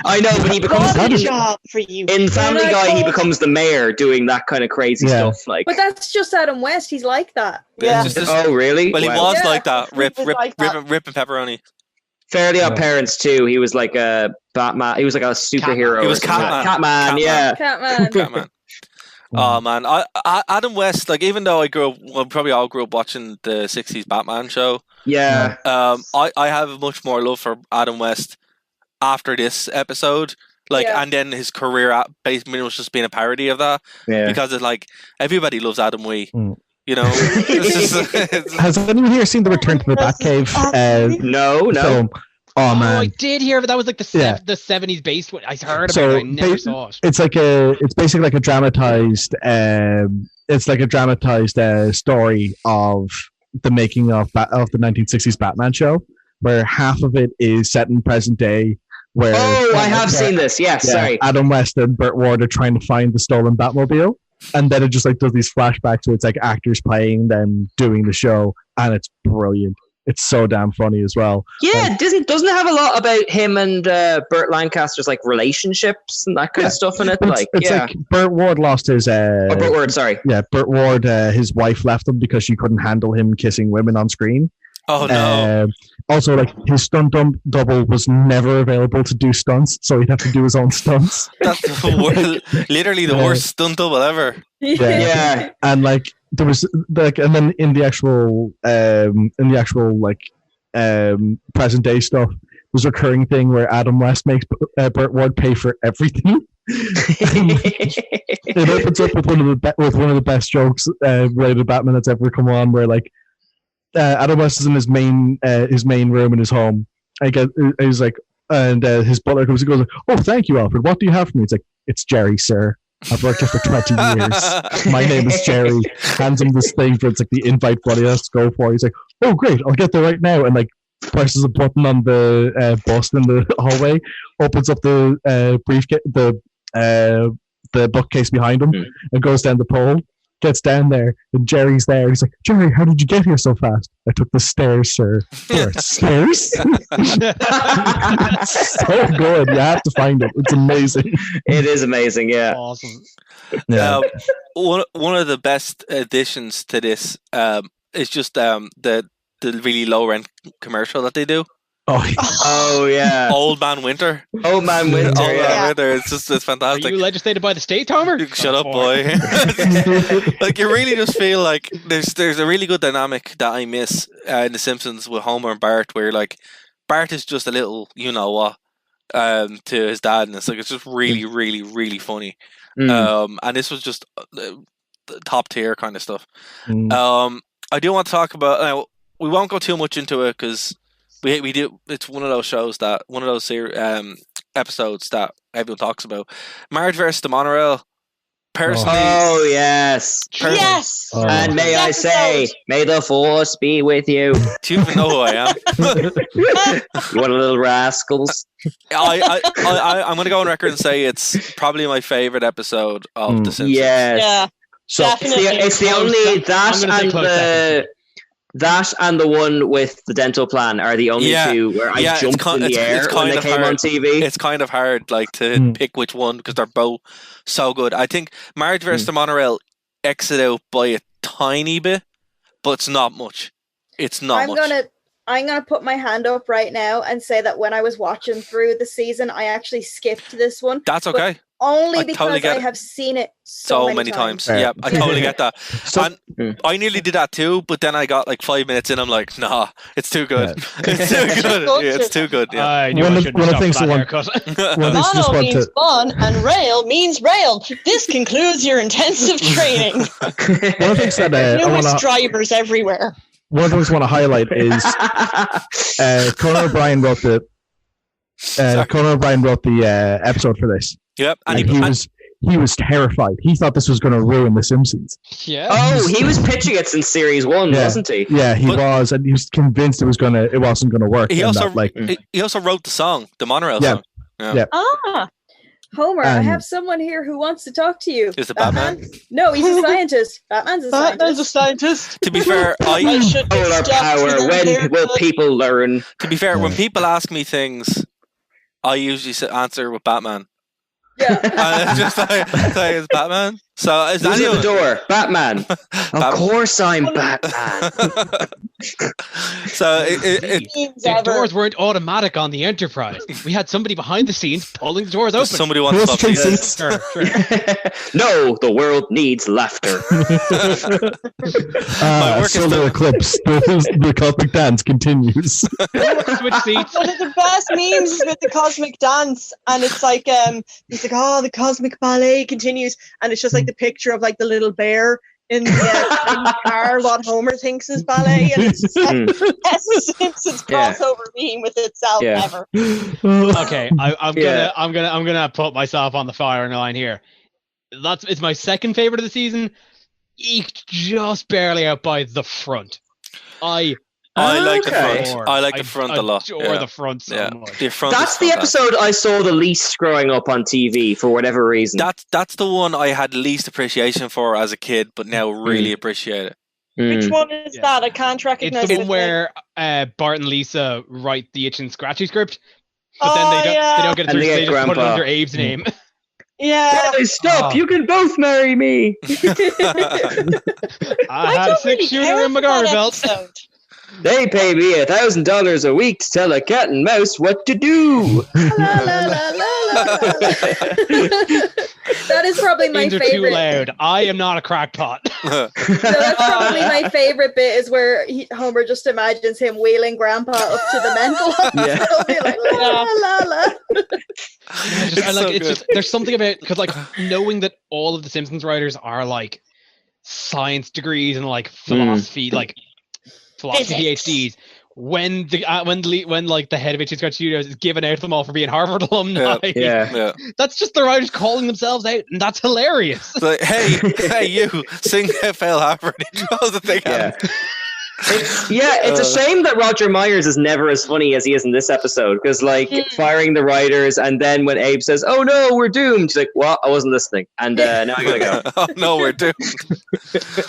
I know, but he becomes job for you. In Family Guy. He becomes the mayor doing that kind of crazy stuff. Like, but that's just Adam West. He's like that. Yeah. Oh, really? Well, he was like that. Ripping pepperoni. Fairly Odd Parents too. He was like a Batman. He was like a superhero. He was Catman. Catman. Oh man, Adam West. Like, even though probably all grew up watching the '60s Batman show. Yeah. I have much more love for Adam West after this episode. And then his career basically was just being a parody of that. Yeah. Because it's like everybody loves Adam Wee. You know. Has anyone here seen the Return to the Batcave? No. Film? Oh man, I did hear, but that was like the 70s based one. I heard about it. I never saw it. It's basically like a dramatized. It's like a dramatized story of the making of the 1960s Batman show, where half of it is set in present day. Where I have seen this. Yes, sorry. Adam West and Burt Ward are trying to find the stolen Batmobile, and then it just like does these flashbacks. So it's like actors playing them doing the show, and it's brilliant. It's so damn funny as well. Yeah, doesn't it have a lot about him and Burt Lancaster's like relationships and that kind of stuff in it? Like, it's like Burt Ward lost his. Burt Ward, sorry. Yeah, Burt Ward. His wife left him because she couldn't handle him kissing women on screen. Oh no! Also, like his stunt double was never available to do stunts, so he'd have to do his own stunts. That's literally the worst stunt double ever. Yeah, and like there was like, and then in the actual present day stuff, there's a recurring thing where Adam West makes Burt Ward pay for everything. It opens up with one of the best jokes related to Batman that's ever come on, where like. Adam West is in his main room in his home. He's like, and his butler comes and goes, "Oh, thank you, Alfred. What do you have for me?" It's like, "It's Jerry, sir. I've worked here for 20 years. My name is Jerry." Hands him this thing for it's like the invite what he has to go for. He's like, "Oh, great. I'll get there right now." And like presses a button on the bus in the hallway, opens up the briefcase, the bookcase behind him, and goes down the pole. Gets down there and Jerry's there. He's like, "Jerry, how did you get here so fast?" "I took the stairs, sir." Stairs? It's so good. You have to find it. It's amazing. It is amazing. Yeah. Awesome. Yeah. One of the best additions to this is just the really low rent commercial that they do. Oh yeah. Old Man Winter. Old Man Winter. Old Man Winter. It's fantastic. Are you legislated by the state, Homer? Shut up, boy. Like you really just feel like there's a really good dynamic that I miss in The Simpsons with Homer and Bart, where like Bart is just a little you know what to his dad, and it's like it's just really, really, really funny. And this was just top tier kind of stuff. I do want to talk about. Now, we won't go too much into it because. We do. It's one of those shows episodes that everyone talks about. Marge versus the Monorail. Personally, oh yes, yes. And may I say, may the force be with you. Do you even know who I am? You want a little rascals? I'm going to go on record and say it's probably my favorite episode of The Simpsons. Yes. Yeah. So it's the only that and the one with the dental plan are the only two where I jumped in the air when they came on TV. It's kind of hard, like to pick which one because they're both so good. I think Marge vs. the Monorail exit out by a tiny bit, but it's not much. It's not much. I'm gonna put my hand up right now and say that when I was watching through the season, I actually skipped this one. That's okay. Only because I have seen it so many times. Yeah, I totally get that. And I nearly did that too, but then I got like 5 minutes in. I'm like, nah, it's too good. It's too good. Yeah, it's too good. Yeah. I knew I shouldn't have Mono means fun and rail means rail. This concludes your intensive training. One of the things that newest drivers everywhere. One of the things I want to highlight is Conan O'Brien wrote the episode for this. Yep, and he was terrified. He thought this was going to ruin The Simpsons. Yeah. Oh, he was pitching it since series 1, wasn't he? Yeah, he was, and he was convinced it wasn't going to work. He also wrote the song, the Monorail song. Yeah. Homer, I have someone here who wants to talk to you. Is it Batman? No, he's a scientist. Batman's a scientist. To be fair, solar power. When will people learn? To be fair, when people ask me things, I usually answer with Batman. Yeah. And just say it's Batman. So is Who's at the door? Batman. Of course I'm Batman. So the doors weren't automatic on the Enterprise. We had somebody behind the scenes pulling the doors open. Somebody wants to stop these. No, the world needs laughter. Solar eclipse. The cosmic dance continues. Switch seats. One of the best memes is with the cosmic dance, and it's like it's like, oh, the cosmic ballet continues, and it's just like the picture of like the little bear in the car, what Homer thinks is ballet, and it's just like best Simpsons crossover meme with itself ever. Okay, I'm gonna put myself on the firing line here. It's my second favorite of the season, eked just barely out by The Front. I like the front. I like the front a lot. I adore the front so much. That's the episode I saw the least growing up on TV for whatever reason. That's the one I had least appreciation for as a kid, but now really appreciate it. Which one is that? I can't recognize It's the one it. where Bart and Lisa write the Itchy and Scratchy script, but then they don't get it through. And they They get just put it Grandpa. under Abe's name. Yeah. Hey, stop! Oh. You can both marry me. I had a 6-shooter in my garter belt. They pay me $1,000 a week to tell a cat and mouse what to do. That is probably my Things are too favorite. loud. I am not a crackpot. No, that's probably my favorite bit is where Homer just imagines him wheeling Grandpa up to the mental hospital. Be like, la, la, la. It's just there's something about because like knowing that all of the Simpsons writers are like science degrees and like philosophy PhDs. When like the head of Itchy and Scratchy Studios is given out to them all for being Harvard alumni, Yeah. that's just the writers calling themselves out, and that's hilarious. It's like, hey, you sing FL Harvard. You know the thing. It's a shame that Roger Myers is never as funny as he is in this episode because, like, firing the writers, and then when Abe says, "Oh no, we're doomed," he's like, "What? I wasn't listening," and now I gotta go. Oh no, we're doomed.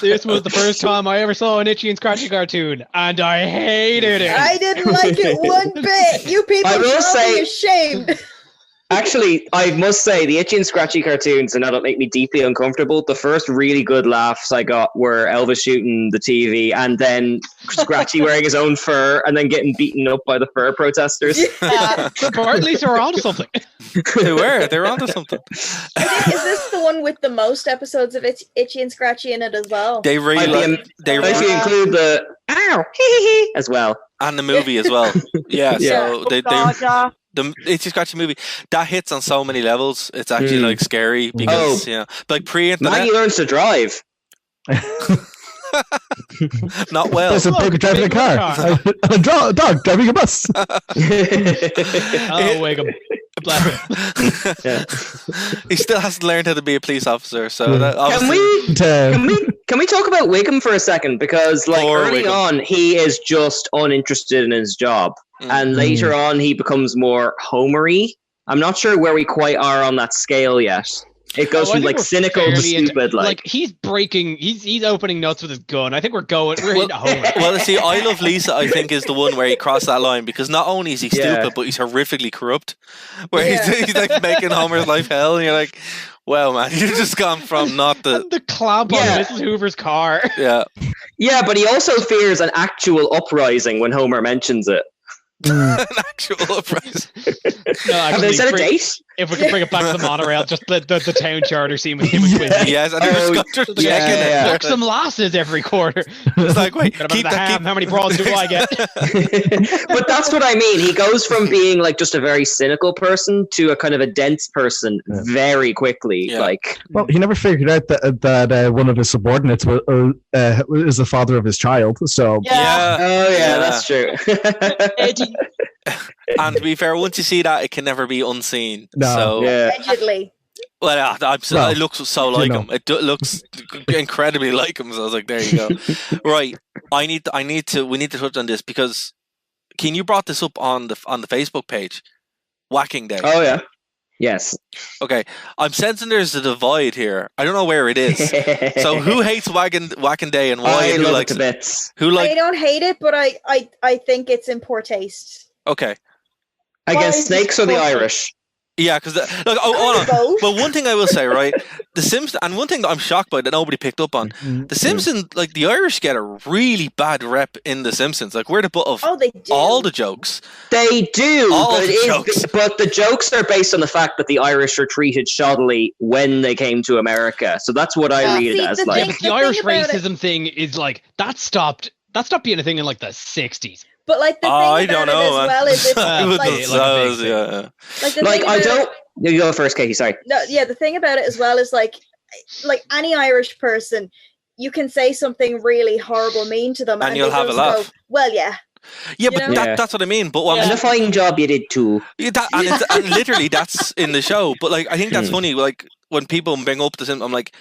This was the first time I ever saw an Itchy and Scratchy cartoon, and I hated it. I didn't like it one bit. You people I will should all be say- ashamed. Actually, I must say the Itchy and Scratchy cartoons, and that'll make me deeply uncomfortable. The first really good laughs I got were Elvis shooting the TV, and then Scratchy wearing his own fur, and then getting beaten up by the fur protesters. Yeah. But at least they were onto something. They were onto something. Is this the one with the most episodes of Itchy and Scratchy in it as well? They really, if you include the ow hee as well, and the movie as well. Yeah, so they Gaga. the Itchy Scratchy movie that hits on so many levels. It's actually like scary because like pre-internet. Maggie learns to drive. Not well. There's a pig driving a car. A dog driving a bus. Oh, wake up. He still hasn't learned how to be a police officer. So that Can we talk about Wiggum for a second? Because like early on, he is just uninterested in his job, and later on, he becomes more Homery. I'm not sure where we quite are on that scale yet. It goes from like cynical to stupid. Like he's breaking, he's opening nuts with his gun. I think we're into Homer. Well, see, I Love Lisa, I think, is the one where he crossed that line because not only is he stupid, but he's horrifically corrupt. Where he's like making Homer's life hell, and you're like, well, man, you've just gone from not the clamp on Mrs. Hoover's car. Yeah, but he also fears an actual uprising when Homer mentions it. An actual uprising. No, have they set a date? If we can bring it back to the monorail, just the town charter scene with him and Quizzy. Yes, and checking it. Fuck some lasses every quarter. It's like, wait, keep how many broads do I get? But that's what I mean. He goes from being like just a very cynical person to a kind of a dense person very quickly. Yeah. Like, well, he never figured out that one of his subordinates is the father of his child. So that's true. And to be fair, once you see that, it can never be unseen. No. So, Allegedly. Well, it looks so like him. It looks incredibly like him. So I was like, there you go. Right, we need to touch on this because Keen, you brought this up on the Facebook page, Whacking Day. Oh yeah. Yes. Okay, I'm sensing there's a divide here. I don't know where it is. So who hates Whacking Day and why? I who love likes it to bits. Who like? I don't hate it, but I think it's in poor taste. Okay. Against snakes or the Irish? Yeah, because hold on. But one thing I will say, right, the Simpsons, and one thing that I'm shocked by that nobody picked up on, the Simpsons, like the Irish get a really bad rep in the Simpsons. Like we're the butt of they do. all the jokes. They do, jokes. But the jokes are based on the fact that the Irish are treated shoddily when they came to America. So that's what I read it as. But the Irish racism thing is like that stopped being a thing in like the 60s. But like the thing about it as well is it's like You go first, Katie. Sorry. No, yeah. The thing about it as well is like any Irish person, you can say something really horrible, mean to them, and you'll have a laugh. Well, yeah. Yeah, but that's what I mean. But and a fine job you did too. And literally, that's in the show. But like, I think that's funny. Like when people bring up the I'm like,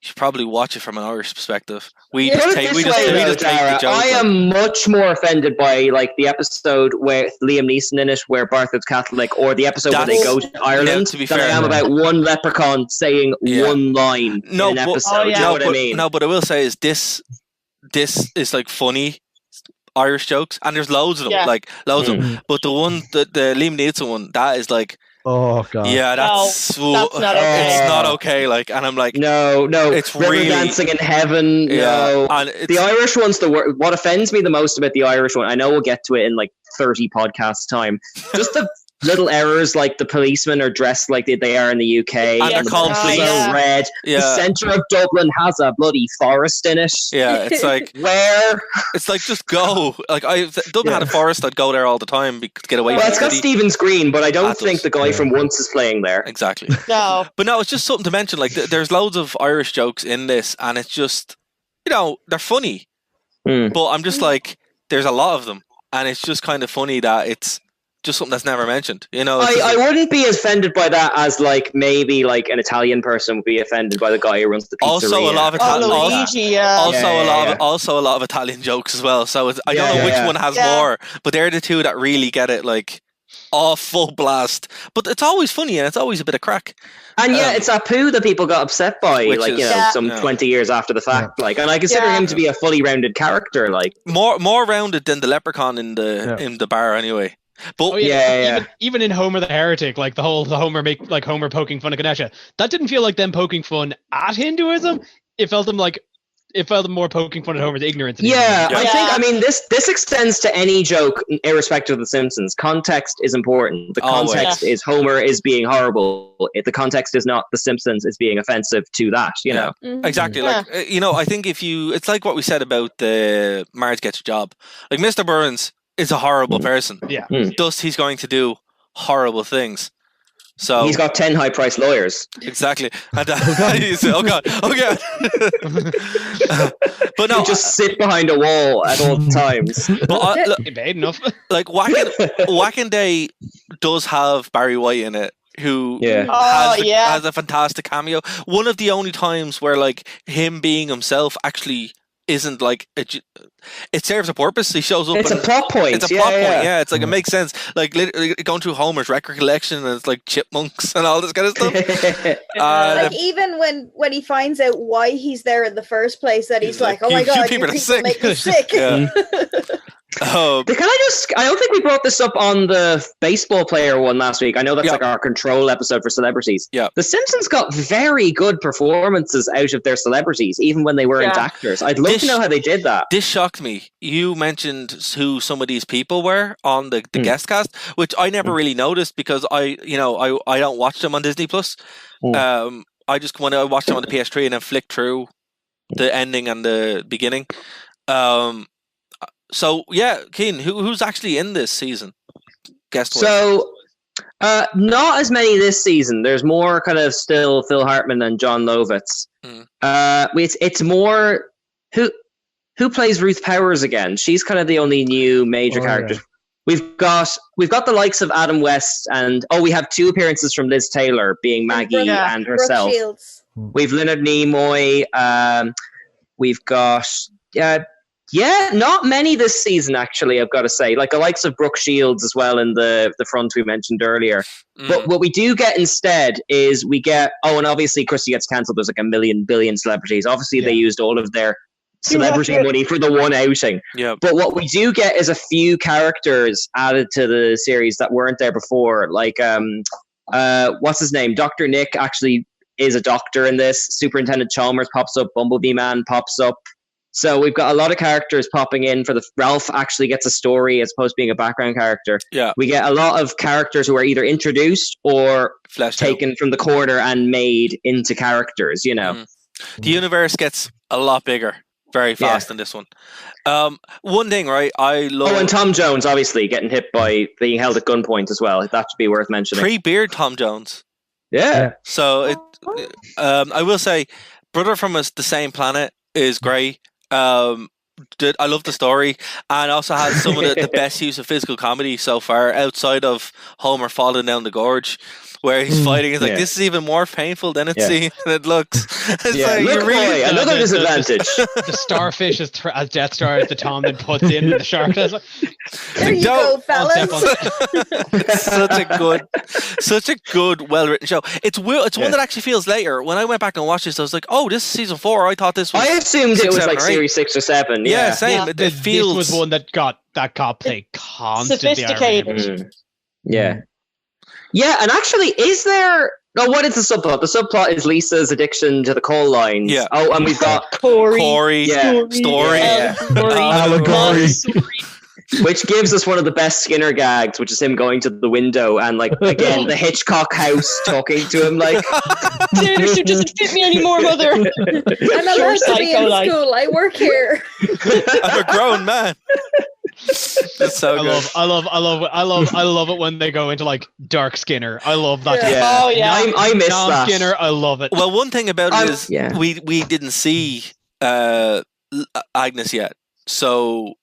you should probably watch it from an Irish perspective. We just take the joke. I am much more offended by like the episode with Liam Neeson in it, where Bart is Catholic, or the episode where they go to Ireland. To be than fair, I am about one leprechaun saying one line in an episode. I will say is this. this is like funny Irish jokes, and there's loads of them, Yeah. like loads of them. But the one, the Liam Neeson one, that is like, Oh god. yeah, that's that's not okay. It's not okay. Like, and I'm like, no, it's River really Dancing in Heaven. Yeah, No, and the Irish one's the worst. What offends me the most about the Irish one, I know we'll get to it in like 30 podcasts time. Just the little errors, like the policemen are dressed like they are in the UK, and they're called police. So red. Yeah. The centre of Dublin has a bloody forest in it. Yeah, it's like where it's like just go. Like Dublin had a forest. I'd go there all the time to get away. Well, from it's the got city. Stevens Green, but I don't think the guy from Once is playing there. Exactly. No, but no, it's just something to mention. Like, there's loads of Irish jokes in this, and it's just, they're funny. But I'm just like, there's a lot of them, and it's just kind of funny that it's just something that's never mentioned. I wouldn't be as offended by that as like maybe like an Italian person would be offended by the guy who runs the pizzeria. Also, a lot of Italian. Luigi, Also, a lot of Italian jokes as well. So I don't know which one has more, but they're the two that really get it like full blast. But it's always funny and it's always a bit of crack. And it's Apu that people got upset by, Which like is- some 20 years after the fact. Like, and I consider him to be a fully rounded character. Like more rounded than the leprechaun in the bar anyway. But even in Homer the Heretic, like the Homer Homer poking fun at Ganesha, that didn't feel like them poking fun at Hinduism. It felt them more poking fun at Homer's ignorance. I mean this extends to any joke, irrespective of the Simpsons. Context is important. The context is Homer is being horrible. The context is not the Simpsons is being offensive to that. You know exactly. Like I think it's like what we said about the Marge Gets a Job. Like Mr. Burns is a horrible person. Yeah. Thus he's going to do horrible things. So he's got 10 high-priced lawyers. Exactly. And, oh god. But no, you just sit behind a wall at all times. But bad enough. Like Whacking Day does have Barry White in it, who has a fantastic cameo. One of the only times where like him being himself actually isn't like it serves a purpose. He shows up. It's a plot point. It's a plot point. Yeah, it's like it makes sense. Like literally going through Homer's record collection, and it's like chipmunks and all this kind of stuff. Like even when he finds out why he's there in the first place, that he's like, "Oh my god, you people are sick." Make me sick. I don't think we brought this up on the baseball player one last week. I know that's like our control episode for celebrities. Yeah. The Simpsons got very good performances out of their celebrities, even when they weren't actors. I'd love to know how they did that. This shocked me. You mentioned who some of these people were on the guest cast, which I never really noticed because I don't watch them on Disney Plus. I just when I watched them on the PS3 and then flicked through the ending and the beginning. So yeah, Keen, who's actually in this season? Guest. So, not as many this season. There's more kind of still Phil Hartman and John Lovitz. It's more who plays Ruth Powers again. She's kind of the only new major character. Yeah. We've got the likes of Adam West and we have 2 appearances from Liz Taylor being Maggie and herself. We've Leonard Nimoy. We've got not many this season, actually, I've got to say. Like the likes of Brooke Shields as well in the front we mentioned earlier. But what we do get instead is we get... Oh, and obviously Christy Gets Cancelled. There's like a billion celebrities. Obviously, they used all of their celebrity money for the one outing. Yeah. But what we do get is a few characters added to the series that weren't there before. Like, what's his name? Dr. Nick actually is a doctor in this. Superintendent Chalmers pops up. Bumblebee Man pops up. So we've got a lot of characters popping in for Ralph actually gets a story as opposed to being a background character. Yeah. We get a lot of characters who are either introduced or taken from the corner and made into characters, The universe gets a lot bigger very fast in this one. One thing, right? I love... Oh, and Tom Jones obviously getting hit by being held at gunpoint as well. That should be worth mentioning. Pre-beard Tom Jones. Yeah. So I will say, Brother from the Same Planet is great. I love the story, and also has some of the best use of physical comedy so far, outside of Homer falling down the gorge, where he's fighting. It's like, this is even more painful than it looks. It's like, look, boy, another disadvantage. The starfish as Death Star at the Tom then puts in the shark. Like, there you go, fellas. It's such a good, well-written show. It's one that actually feels later. When I went back and watched this, I was like, oh, this is season 4. I thought this was. I assumed it was like series 6 or 7. Yeah, same. Yeah. It feels. This was one that got played constantly. Sophisticated. Yeah. Yeah, and actually, is there... No, what is the subplot? The subplot is Lisa's addiction to the coal lines. Yeah. Oh, and we've got... Corey. Yeah. Story. Yeah. Allegory. Which gives us one of the best Skinner gags, which is him going to the window and, like, again, the Hitchcock house talking to him, like... This doesn't fit me anymore, mother. I'm allowed to be in school. I work here. I'm a grown man. That's so good. I love it when they go into like Dark Skinner. I love that. Yeah. Oh yeah. I miss that. Skinner, I love it. Well, one thing about it is we didn't see Agnes yet, so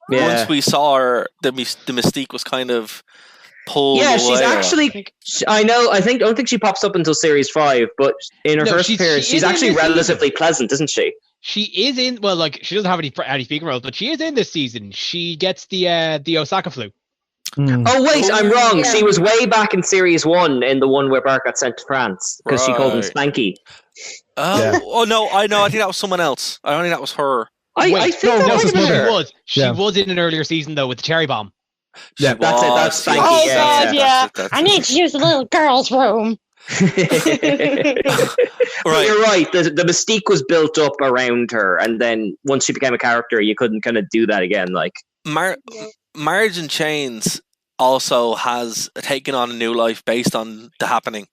once we saw her, the mystique was kind of pulled away. She's actually. I don't think she pops up until series 5, but in her first appearance, she's actually relatively pleasant, isn't she? She is in. Well, like she doesn't have any speaking roles, but she is in this season. She gets the Osaka flu. Oh wait, I'm wrong. She was way back in series 1 in the one where Bart got sent to France because she called him Spanky. Oh no, I know. I think that was someone else. I don't think that was her. I think that was her. She was in an earlier season though with the cherry bomb. Yeah, that's it. That's Spanky. Oh yeah. God, yeah. I need to use the little girl's room. Right. You're right. The mystique was built up around her, and then once she became a character, you couldn't kind of do that again. Like Marge and Chains also has taken on a new life based on The Happening.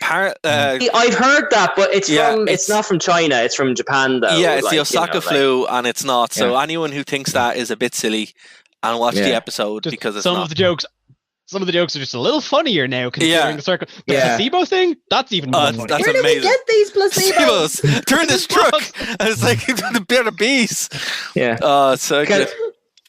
I've heard that, but it's not from China. It's from Japan, though. Yeah, it's the Osaka flu, and it's not. So anyone who thinks that is a bit silly, and watch the episode because it's some of the jokes. Some of the jokes are just a little funnier now, considering the circle. The placebo thing, that's even more funny. That's Where do we get these placebos? Turn this truck, and it's like a bit of bees. Yeah. So good.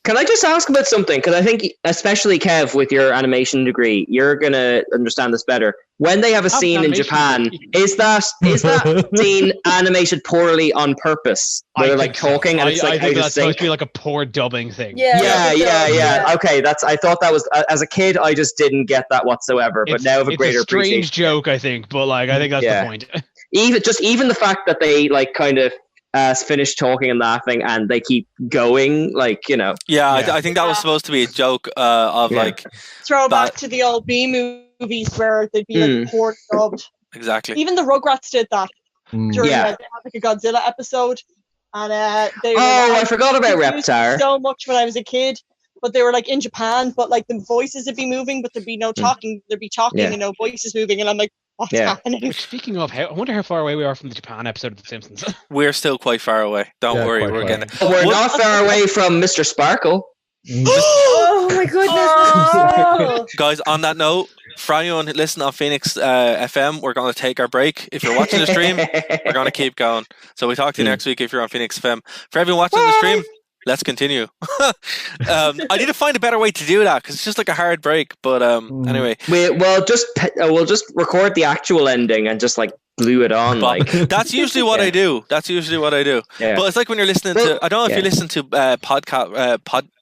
Can I just ask about something? Because I think, especially Kev, with your animation degree, you're gonna understand this better. When they have a scene in Japan, is that scene animated poorly on purpose? Where they're like talking, and it's like I think that's supposed to be like a poor dubbing thing. Yeah. Okay, I thought that was as a kid, I just didn't get that whatsoever. But now I have a greater appreciation. It's a strange joke, I think, but like I think that's the point. Even the fact that they like kind of finish talking and laughing and they keep going, like, you know. I think that was supposed to be a joke of like throwback to the old B movies where they'd be like poor dubbed. Exactly. Even the Rugrats did that during they had like a Godzilla episode, and they were I forgot about Reptar so much when I was a kid. But they were like in Japan, but like the voices would be moving, but there'd be no talking. There'd be talking and no voices moving, and I'm like, what's happening? Which, speaking of, I wonder how far away we are from the Japan episode of The Simpsons. We're still quite far away. Don't worry, we're getting. We're not far away from Mr. Sparkle. Oh my goodness! Guys, on that note, for anyone listening on Phoenix FM, we're going to take our break. If you're watching the stream, we're going to keep going. So we talk to you next week if you're on Phoenix FM. For everyone watching the stream, let's continue. I need to find a better way to do that because it's just like a hard break. But anyway, we'll just record the actual ending and just like glue it on. Like that's usually what I do. Yeah. But it's like when you're listening to. I don't know if you listen to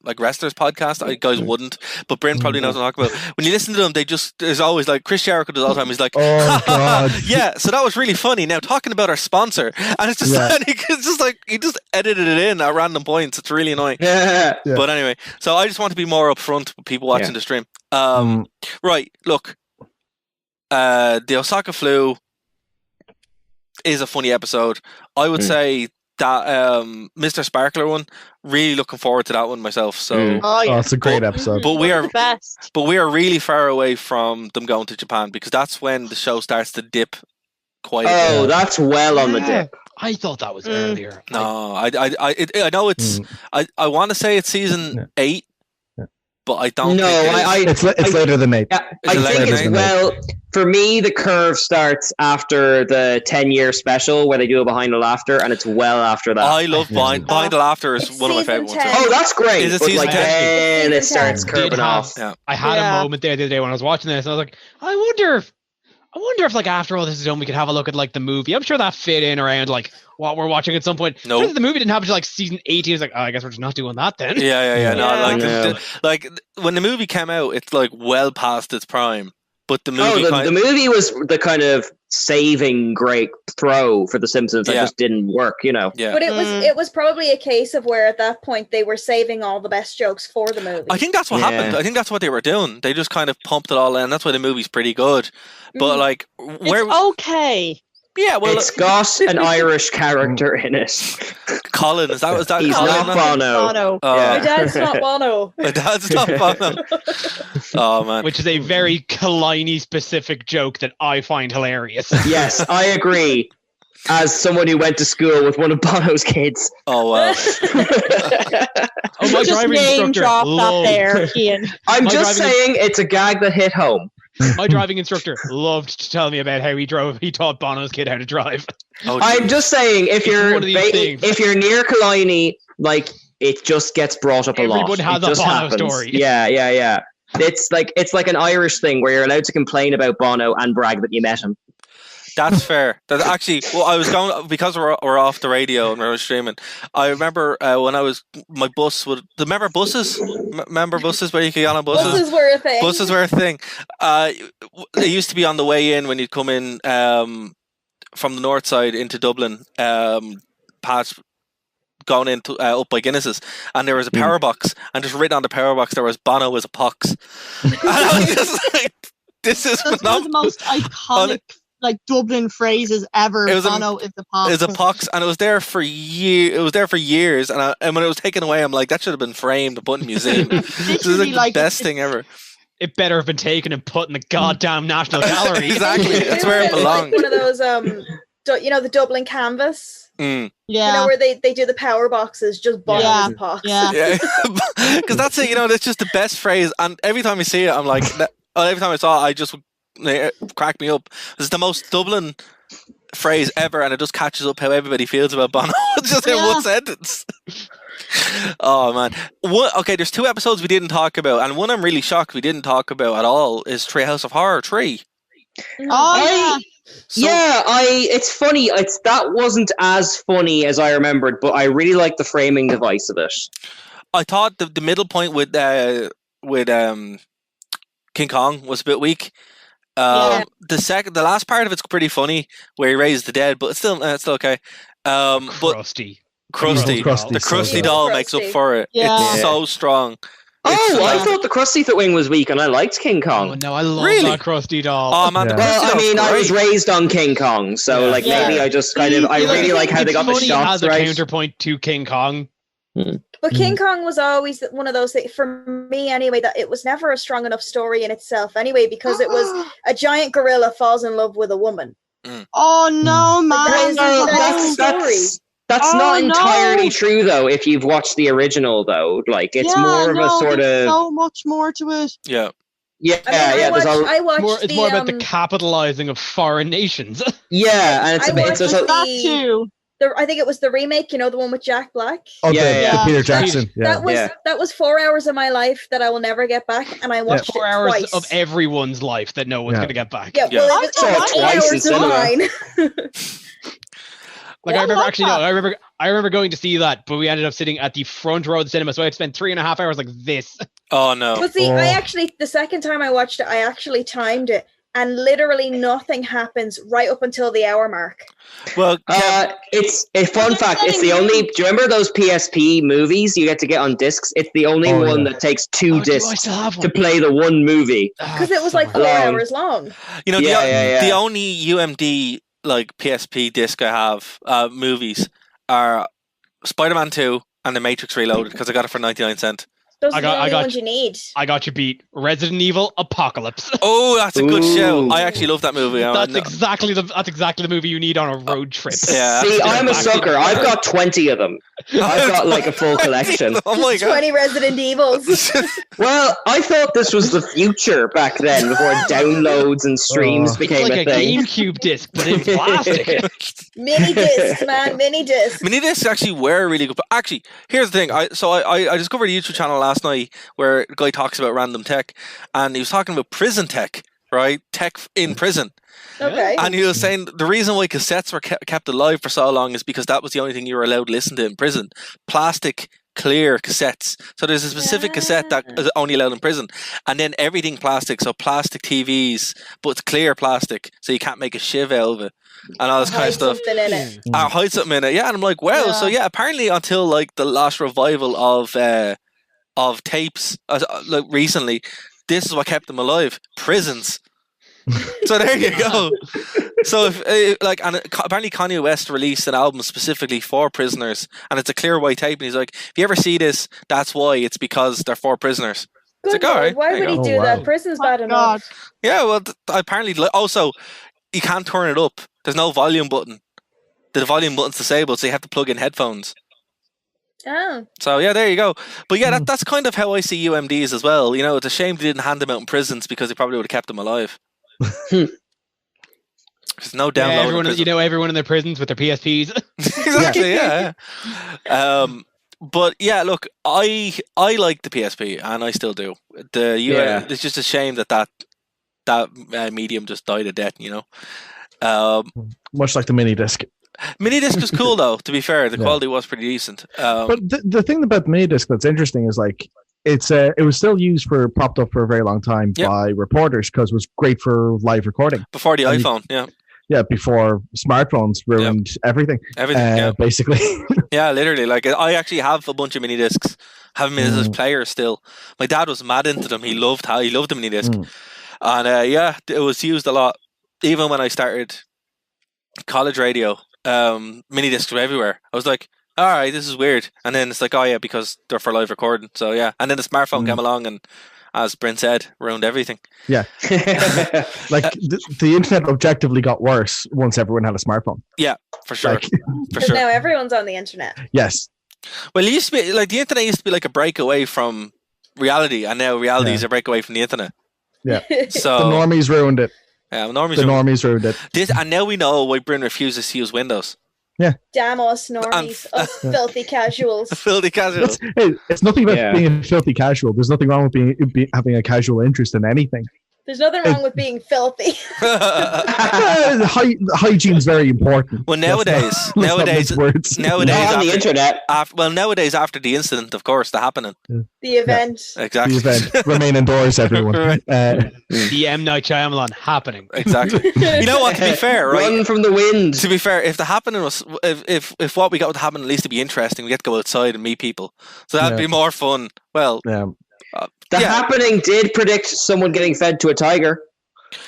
like wrestlers podcast. You guys wouldn't, but Bryn probably knows what I'm talking about. When you listen to them, there's always like Chris Jericho does all the time. He's like, oh God, yeah. So that was really funny. Now talking about our sponsor, and it's just it's just like he just edited it in at random points. It's really annoying. Yeah. But anyway, so I just want to be more upfront with people watching the stream. Right, look, the Osaka flu is a funny episode. I would say that Mr. Sparkler one, really looking forward to that one myself. So it's a great episode. But we are the best. But we are really far away from them going to Japan because that's when the show starts to dip quite a bit. That's well on the dip. I thought that was earlier. No, I know it's I want to say it's season 8. but I don't. No, think it's later than 8. Yeah, I think it's for me. The curve starts after the 10-year special where they do a Behind the Laughter, and it's well after that. I love Behind the Laughter is one of my favorite ones. Oh, that's great! Is it but season 10? Then it starts curving off. Yeah. I had a moment there the other day when I was watching this, and I was like, I wonder if like after all this is done, we could have a look at like the movie. I'm sure that fit in around like what we're watching at some point. No, the movie didn't happen until like season 18. It's like, I guess we're just not doing that then. Yeah. No, like when the movie came out, it's like well past its prime. But the movie, the movie was the kind of saving great throw for the Simpsons that just didn't work, Yeah. But it was probably a case of where at that point they were saving all the best jokes for the movie. I think that's what happened. I think that's what they were doing. They just kind of pumped it all in. That's why the movie's pretty good. But like, it's okay. Yeah, well, it's got an Irish character in it. Colin, is that He's Colin? Not Bono. My dad's not Bono. My dad's not Bono. Oh man, which is a very Kalini specific joke that I find hilarious. Yes, I agree. As someone who went to school with one of Bono's kids. Oh wow. My just name drop that there, Ian. I'm just saying it's a gag that hit home. My driving instructor loved to tell me about how he taught Bono's kid how to drive. Oh, I'm just saying, if you're near Killiney, like it just gets brought up a lot. Everyone has a Bono story. Yeah. It's like an Irish thing where you're allowed to complain about Bono and brag that you met him. That's fair. That actually, I was going because we're off the radio and we're streaming. I remember when my bus would. Remember buses? Remember buses where you could get on buses? Buses were a thing. Buses were a thing. It used to be on the way in when you'd come in from the north side into Dublin, past going into up by Guinness's, and there was a power box, and just written on the power box there was Bono was a pox. And I was just like, this is one of the most iconic. Like Dublin phrases ever. Bono is a pox. Is a pox, and it was there for years. And when it was taken away, I'm like, that should have been framed and put in a museum. This is like the best thing ever. It better have been taken and put in the goddamn National Gallery. Exactly, that's where it belongs. Like one of those, the Dublin canvas. Yeah, where they do the power boxes, just Bono's pox. Yeah, because that's it. That's just the best phrase. And every time I see it, I'm like, every time I saw it, I just. It cracked me up. It's the most Dublin phrase ever, and it just catches up how everybody feels about Bono. It's just in one sentence. Oh man. Okay, there's 2 episodes we didn't talk about, and one I'm really shocked we didn't talk about at all is Treehouse of Horror 3. Oh yeah. It's funny. That wasn't as funny as I remembered, but I really like the framing device of it. I thought the middle point with King Kong was a bit weak. The last part of it's pretty funny where he raises the dead, but it's still okay. Krusty. The Krusty doll makes up for it. Yeah. It's so strong. I thought the Krusty thing was weak, and I liked King Kong. Oh no, I love that Krusty doll. Oh man, I was raised on King Kong, so maybe I just I really like how they got the shots right. It has a counterpoint to King Kong. But King Kong was always one of those things, for me anyway, that it was never a strong enough story in itself anyway, because it was a giant gorilla falls in love with a woman. Oh no, man. That's not entirely true though, if you've watched the original though. Like it's more of a sort of so much more to it. Yeah. I watched it's more about the capitalizing of foreign nations. Yeah, and it's that too. I think it was the remake, the one with Jack Black. Oh, the Peter Jackson. That was 4 hours of my life that I will never get back, and I watched 4 hours twice. Of everyone's life that no one's going to get back. Yeah, well, it was 8 hours of mine. I remember going to see that, but we ended up sitting at the front row of the cinema, so I had spent 3.5 hours like this. Oh no! But see, the second time I watched it, I actually timed it. And literally nothing happens right up until the hour mark. Well, it's a fun fact. It's the only. Do you remember those PSP movies you get to get on discs? It's the only one that takes 2 discs to play the one movie. Because it was like 4 hours long. The only UMD like PSP disc I have movies are Spider-Man 2 and The Matrix Reloaded because I got it for 99 cents. Those are the only ones you need. I got you beat. Resident Evil Apocalypse. Oh, that's a good show. I actually love that movie. That's exactly the movie you need on a road trip. Yeah. See, I'm a sucker. I've got 20 of them. I've got like a full collection. Oh my god. 20 Resident Evils. Well, I thought this was the future back then, before downloads and streams became like a thing. GameCube disc, but in plastic. Mini discs, man. Mini discs. Mini discs actually were really good. But actually, here's the thing. I discovered a YouTube channel last night where a guy talks about random tech, and he was talking about prison tech, right? Tech in prison. Okay. And he was saying the reason why cassettes were kept alive for so long is because that was the only thing you were allowed to listen to in prison. Plastic, clear cassettes. So there's a specific cassette that is only allowed in prison. And then everything plastic, so plastic TVs, but it's clear plastic, so you can't make a shiv out of it. And all this kind of stuff. Something in it. Hide something in it. Yeah, and I'm like, wow. So yeah, apparently until like the last revival of tapes, like recently, this is what kept them alive. Prisons. So there you go. So if apparently Kanye West released an album specifically for prisoners, and it's a clear white tape, and he's like, if you ever see this, that's why. It's because they're for prisoners. Good it's like, all right, why would he do that? Prison's bad enough. Yeah, well, apparently, also, you can't turn it up. There's no volume button. The volume button's disabled, so you have to plug in headphones. Oh. So yeah, there you go. But yeah, that's kind of how I see UMDs as well. You know, it's a shame they didn't hand them out in prisons, because they probably would have kept them alive. There's no download. Everyone in their prisons with their PSPs. Exactly. Yeah. But yeah, look, I like the PSP, and I still do. It's just a shame that medium just died a death. You know. Much like the mini disc. Mini disc was cool though. To be fair, the quality was pretty decent. But the thing about the mini disc that's interesting is like it was still propped up for a very long time by reporters, because it was great for live recording before the iPhone. Before smartphones ruined everything. Basically. Yeah, literally. Like, I actually have a bunch of mini discs. Have them as players still. My dad was mad into them. He loved the mini disc, and it was used a lot. Even when I started college radio, mini discs were everywhere. I was like, all right, this is weird. And then it's like, oh yeah, because they're for live recording. So yeah. And then the smartphone came along, and as Brent said, ruined everything. Yeah. Like the internet objectively got worse once everyone had a smartphone. Yeah, for sure. For sure. Now everyone's on the internet. Yes. Well, it used to be like the internet used to be like a break away from reality, and now reality is a break away from the internet. Yeah. So the normies ruined it. Yeah, the normies ruined it. And now we know why Bryn refuses to use Windows. Yeah. Damn us normies, us filthy casuals. Filthy casuals. It's nothing about being a filthy casual. There's nothing wrong with having a casual interest in anything. There's nothing wrong with being filthy. Hygiene's very important. Well, nowadays, on the internet. Nowadays, after the incident, of course, the happening, the event, exactly. The event. Remain indoors, everyone. The M. Night Shyamalan happening. Exactly. You know what? To be fair, right? Run from the wind. To be fair, if the happening was, if what we got to happen at least to be interesting, we get to go outside and meet people, so that'd be more fun. Well, The happening did predict someone getting fed to a tiger.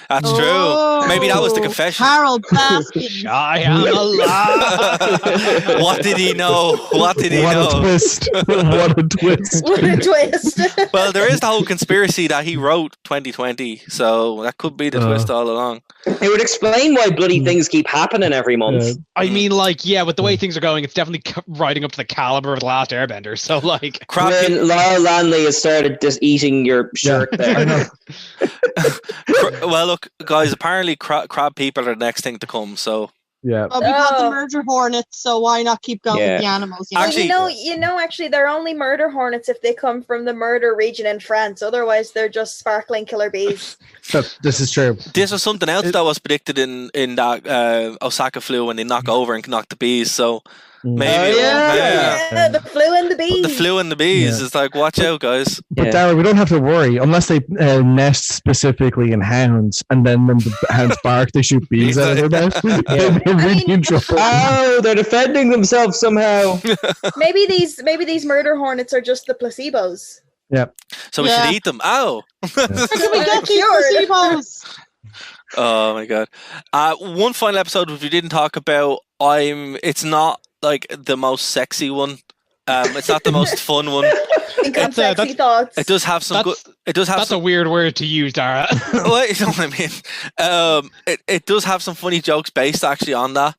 That's true. Maybe that was the confession. Harold Baskin. I am alive. What did he know? What did he know? What a twist. What a twist. What a twist. Well, there is the whole conspiracy that he wrote 2020, so that could be the twist all along. It would explain why bloody things keep happening every month. I mean, like, with the way things are going, it's definitely riding up to the caliber of The Last Airbender. So, like... When Lyle Lanley has started just eating your shirt there. Well, look, guys, apparently crab people are the next thing to come, so... Yeah. Well, we got the murder hornets, so why not keep going with the animals? Actually, actually, they're only murder hornets if they come from the murder region in France. Otherwise, they're just sparkling killer bees. This is true. This was something else that was predicted in that Osaka flu when they knock over and knock the bees, so... Maybe. The flu and the bees. The flu and the bees. It's like, watch out, guys. But Darryl, we don't have to worry unless they nest specifically in hounds, and then when the hounds bark, they shoot bees out of their mouth. They're really in trouble. Oh, they're defending themselves somehow. Maybe these murder hornets are just the placebos. Yeah. So we should eat them. Oh. How can we get these placebos? Oh my god. One final episode which we didn't talk about. It's not like the most sexy one. It's not the most fun one. Think on sexy thoughts. It does have some good. It does have. That's a weird word to use, Dara. Well, you know what I mean. It does have some funny jokes based actually on that.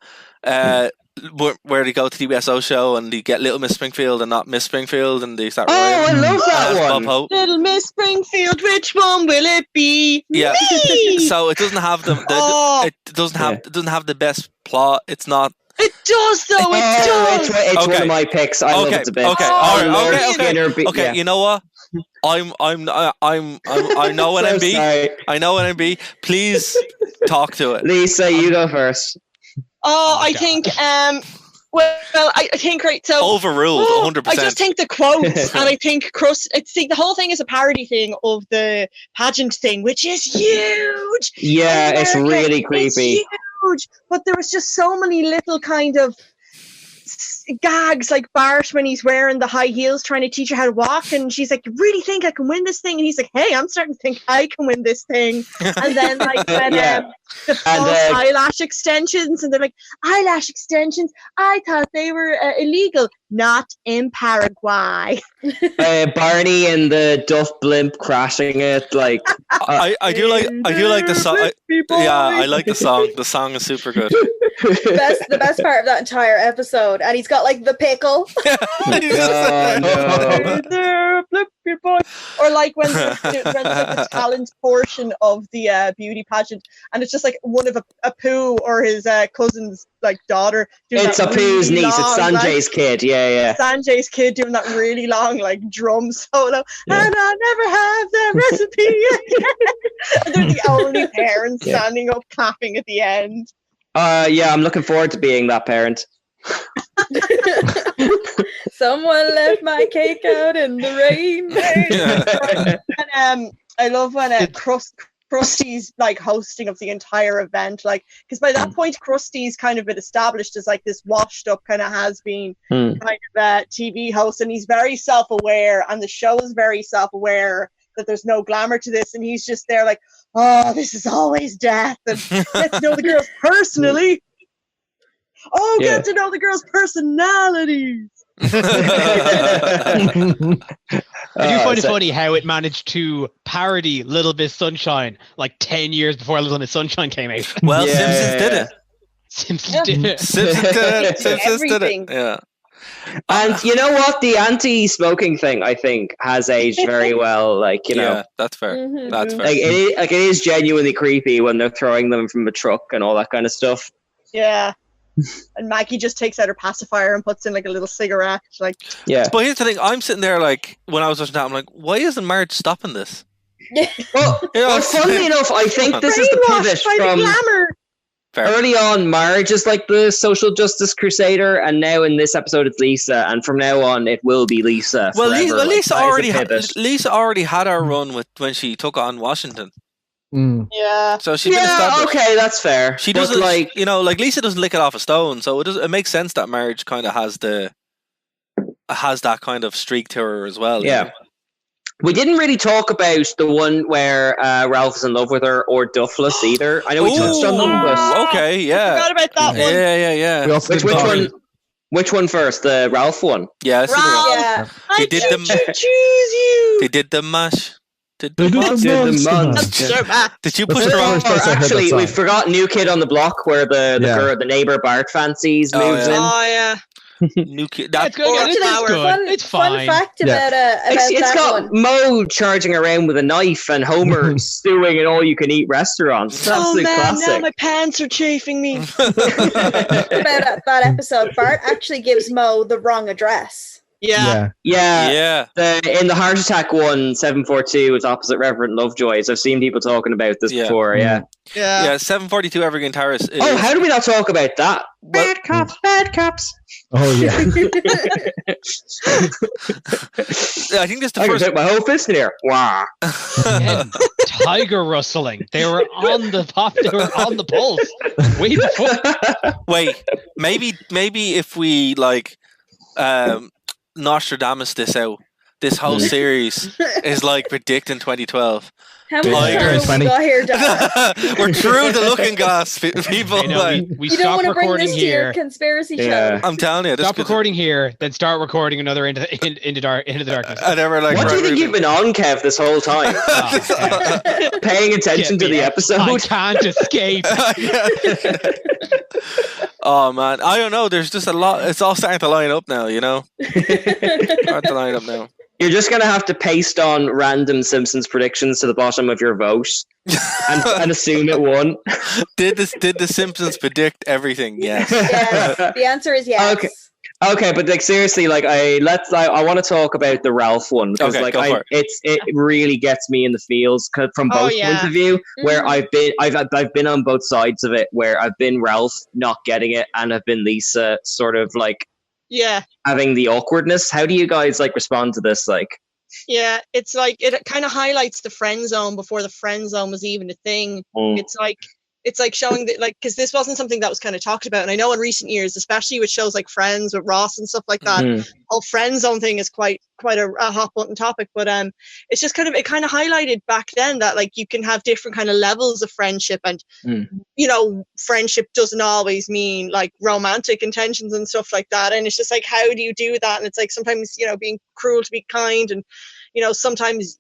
Where they go to the USO show and they get Little Miss Springfield and not Miss Springfield, and they start. Oh, I love that one. Little Miss Springfield, which one will it be? Yeah. Me! So it doesn't have it doesn't have the best plot. It's not. It does though. It does. It's one of my picks. I love it a bit. Okay. You know what? I know an MB. Sorry. I know an MB. Please talk to it. Lisa, you go first. I think I think right. So overruled, 100%. I just think the quotes, and I think the whole thing is a parody thing of the pageant thing, which is huge. Yeah, it's really creepy. It's huge, but there was just so many little kind of gags, like Bart when he's wearing the high heels trying to teach her how to walk, and she's like, "You really think I can win this thing?" And he's like, "Hey, I'm starting to think I can win this thing." And then like when the false eyelash extensions, and they're like, "Eyelash extensions, I thought they were illegal." Not in Paraguay. Barney and the Duff blimp crashing it, like I do like the song. I like the song. The song is super good. The best part of that entire episode, and he's got like the pickle. Or like when there's the talent portion of the beauty pageant, and it's just like one of a Pooh or his cousin's like daughter. It's a Pooh's niece. It's Sanjay's kid. Yeah. Sanjay's kid doing that really long like drum solo, and I'll never have the recipe. And they're the only parents standing up clapping at the end. I'm looking forward to being that parent. Someone left my cake out in the rain. And I love when Krusty's like hosting of the entire event, like, because by that point Krusty's kind of been established as like this washed up kind of has been kind of TV host, and he's very self-aware, and the show is very self-aware that there's no glamour to this, and he's just there like, "Oh, this is always death, and get to know the girls personally. Get to know the girls' personalities." I do find it funny how it managed to parody Little Miss Sunshine like 10 years before Little Miss Sunshine came out. Well, Simpsons did it. Simpsons did it. Simpsons did it. Yeah. And you know what? The anti-smoking thing, I think, has aged very well. Like, you know, that's fair. Mm-hmm. That's fair. Like it is genuinely creepy when they're throwing them from a truck and all that kind of stuff. Yeah. And Maggie just takes out her pacifier and puts in like a little cigarette. Like, But here's the thing: I'm sitting there like when I was watching that, I'm like, why isn't Marge stopping this? Well, funnily enough, I think this is the pivot from early on. Marge is like the social justice crusader, and now in this episode it's Lisa, and from now on it will be Lisa. Well, forever. Lisa already had her run with when she took on Washington. Yeah. So she's been established. Okay, that's fair. She doesn't like Lisa doesn't lick it off a stone, so it makes sense that Marge kind of has that kind of streak to her as well. Yeah. You know? We didn't really talk about the one where Ralph is in love with her, or Duffless either. I know we touched on them, but okay, yeah. I forgot about that one. Yeah. Which one first? The Ralph one. Yeah. Ralph. They did the choose you. They did the mash. Did the Monster Mash. Did you push the wrong? Actually, we forgot New Kid on the Block, where the neighbor Bart fancies moves in. Oh yeah. New Kid. That's good. It's fine. Fun fact about it's that got one. Mo charging around with a knife and Homer stewing in all-you-can-eat restaurants. It's absolute classic. Now my pants are chafing me. About that episode, Bart actually gives Mo the wrong address. Yeah. In the heart attack one, 742 is opposite Reverend Lovejoy's. I've seen people talking about this before. Yeah. 742 Evergreen Terrace. How do we not talk about that? Bad cops. Oh yeah. I think this is the I first. can put my whole fist in here. Wow. Tiger rustling. They were on the pop. They were on the pulse. Way before. Wait, maybe if we like Nostradamus this out, this whole series is like predicting 2012. How many times we got here, Dad? We're through the looking glass, people. We you don't stop want to bring recording this to here. your conspiracy show. I'm telling you. Stop recording here, then start recording another into the darkness. I never like. What do you think you've been on, Kev, this whole time? Paying attention to the episode? I can't escape. Oh man, I don't know. There's just a lot. It's all starting to line up now. You know, starting to line up now. You're just going to have to paste on random Simpsons predictions to the bottom of your vote and assume it won. Did the Simpsons predict everything? Yes. Yes. The answer is yes. Okay, but like seriously, like I want to talk about the Ralph one because it really gets me in the feels from both points of view. Where I've been on both sides of it. Where I've been Ralph not getting it, and I've been Lisa sort of like having the awkwardness. How do you guys like respond to this? Like, yeah, it's like it kind of highlights the friend zone before the friend zone was even a thing. It's like showing that, like, because this wasn't something that was kind of talked about, and I know in recent years, especially with shows like Friends with Ross and stuff like that, whole friend zone thing is quite a hot button topic. But it's just kind of highlighted back then that like you can have different kind of levels of friendship, and you know, friendship doesn't always mean like romantic intentions and stuff like that. And it's just like, how do you do that? And it's like sometimes, you know, being cruel to be kind, and you know, sometimes,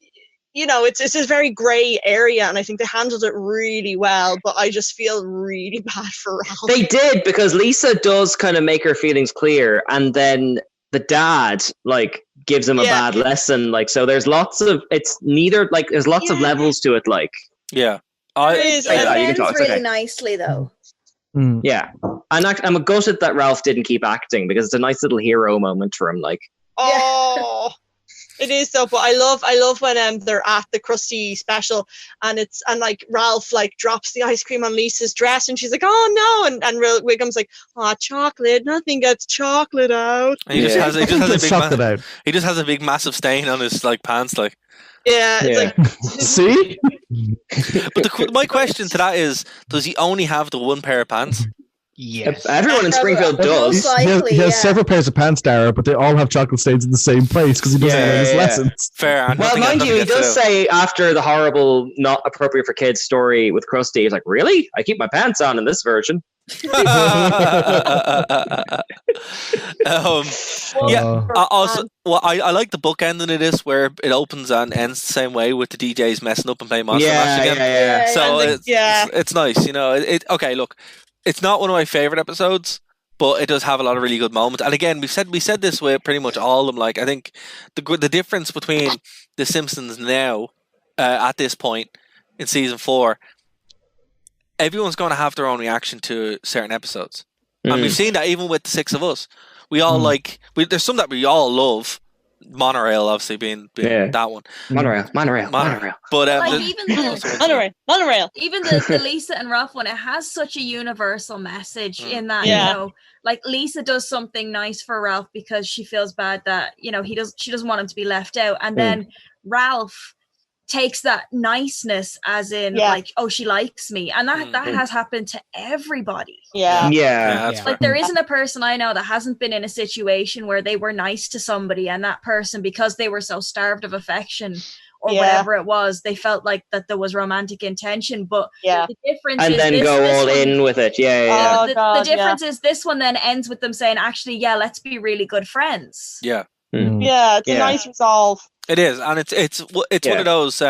you know, it's a very grey area, and I think they handled it really well, but I just feel really bad for Ralph. They did, because Lisa does kind of make her feelings clear, and then the dad like gives him a bad lesson, like, so there's lots of, it's neither like, there's lots of levels to it, like, it ends really nicely though. Yeah, and I'm gutted that Ralph didn't keep acting, because it's a nice little hero moment for him, like. Oh. It is though, but I love when they're at the Krusty special, and like Ralph like drops the ice cream on Lisa's dress, and she's like, "Oh no!" and Wiggum's like, "Oh, chocolate! Nothing gets chocolate out." And he just has a big massive stain on his like pants, like. Yeah, it's like. See. But my question to that is: does he only have the one pair of pants? Yes. Everyone in Springfield does. He has several pairs of pants, Dara, but they all have chocolate stains in the same place because he doesn't learn his lessons. Fair. Well, mind you, he does say after the horrible, not appropriate for kids story with Krusty, he's like, "Really? I keep my pants on in this version." I like the book ending of this, where it opens and ends the same way, with the DJs messing up and playing Monster Mash again. Yeah. So it's nice, you know. Okay, look. It's not one of my favorite episodes, but it does have a lot of really good moments. And again, we said this with pretty much all of them. Like, I think the difference between The Simpsons now, at this point in season 4, everyone's going to have their own reaction to certain episodes, and we've seen that even with the 6 of us. We all there's some that we all love. Monorail, obviously, being that one. Monorail. But like even Monorail. Even the Lisa and Ralph one, it has such a universal message in that, you know, like Lisa does something nice for Ralph because she feels bad that, you know, she doesn't want him to be left out, and then Ralph takes that niceness as in like, oh, she likes me, and that has happened to everybody. Like there isn't a person I know that hasn't been in a situation where they were nice to somebody, and that person, because they were so starved of affection or whatever it was, they felt like that there was romantic intention, but the difference and is then go all in with it. The difference is this one then ends with them saying, actually, let's be really good friends. It's a nice resolve. It is, and it's one of those.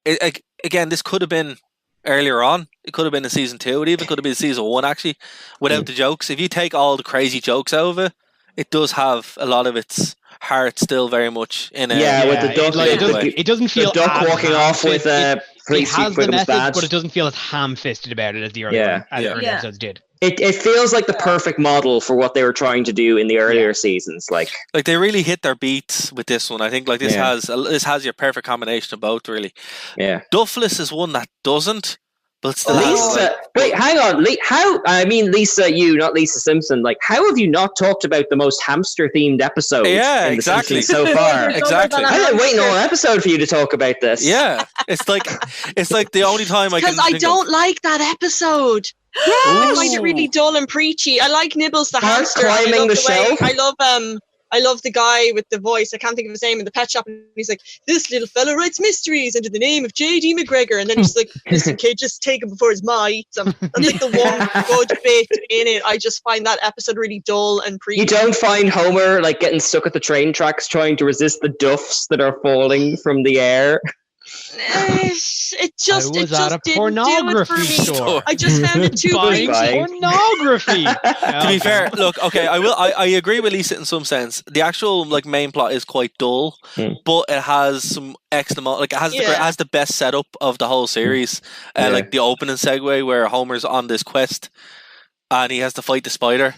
Again, this could have been earlier on. It could have been in season 2. It even could have been season 1, actually, without the jokes. If you take all the crazy jokes out of it, it does have a lot of its heart still very much in it. With the duck. It doesn't feel the duck walking off with a it has the message, but it doesn't feel as ham-fisted about it as the early episodes did. It feels like the perfect model for what they were trying to do in the earlier seasons. Like they really hit their beats with this one. I think like this has your perfect combination of both, really. Yeah. Duffless is one that doesn't, but still. Lisa, wait, hang on. How? I mean, Lisa, you, not Lisa Simpson. Like, how have you not talked about the most hamster-themed episode? Yeah, in exactly. The Simpsons so far. Exactly. I've been waiting all episode for you to talk about this. Yeah, it's like the only time I can. Because I don't like that episode. I find it really dull and preachy. I like Nibbles the hamster. Climbing the shelf. I I love the guy with the voice. I can't think of his name in the pet shop. And he's like, this little fella writes mysteries under the name of J.D. McGregor. And then he's like, listen, kid, just take him before his ma eats him. That's like the one good bit in it. I just find that episode really dull and creepy. You don't find Homer like getting stuck at the train tracks trying to resist the duffs that are falling from the air? It just didn't do it for me. Store. I just found it too buying pornography. To be fair, look, okay, I agree with Lisa in some sense. The actual like main plot is quite dull, but it has some excellent, like it has the best setup of the whole series. Like the opening segue where Homer's on this quest and he has to fight the spider.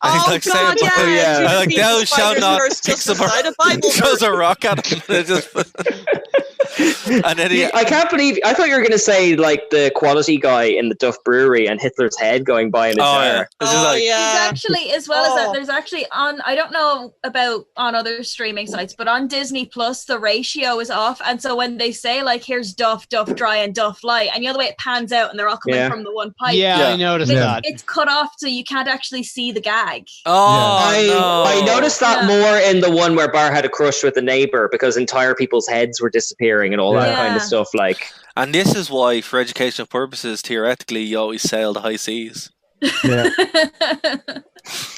And he's like, God, yeah. I like, thou shalt not pick throws a rock at him. And then I can't believe, I thought you were going to say like the quality guy in the Duff Brewery and Hitler's head going by in his hair. He's actually, as well as that, there's actually on, I don't know about on other streaming sites, but on Disney Plus, the ratio is off. And so when they say like, here's Duff Dry and Duff Light, and the other way it pans out and they're all coming from the one pipe. Yeah, I noticed that. It's cut off so you can't actually see the gag. I noticed that more in the one where Bar had a crush with the neighbor because entire people's heads were disappearing and all that kind of stuff. Like, and this is why, for educational purposes, theoretically, you always sail the high seas. Yeah.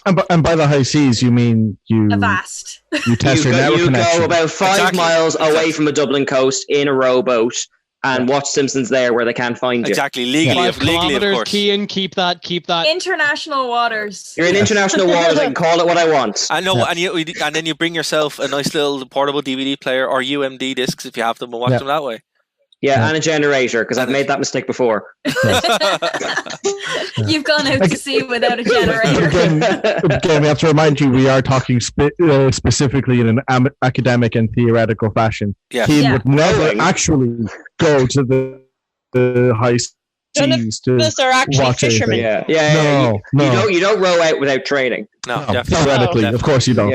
and by the high seas, you mean you avast. You test your network connection. You go about 5 miles away from a Dublin coast in a rowboat and watch Simpsons there where they can't find you. Exactly, legally, of course. Kean, keep that. International waters. You're in international waters. I can call it what I want. I know, and then you bring yourself a nice little portable DVD player or UMD discs if you have them and watch them that way. Yeah, and a generator, because I've made that mistake before. You've gone out to sea without a generator. Again, we have to remind you, we are talking specifically in an academic and theoretical fashion. Yes. He would never actually go to the high seas to are actually watch fishermen. No. You don't row out without training. No, definitely. Theoretically, of course you don't.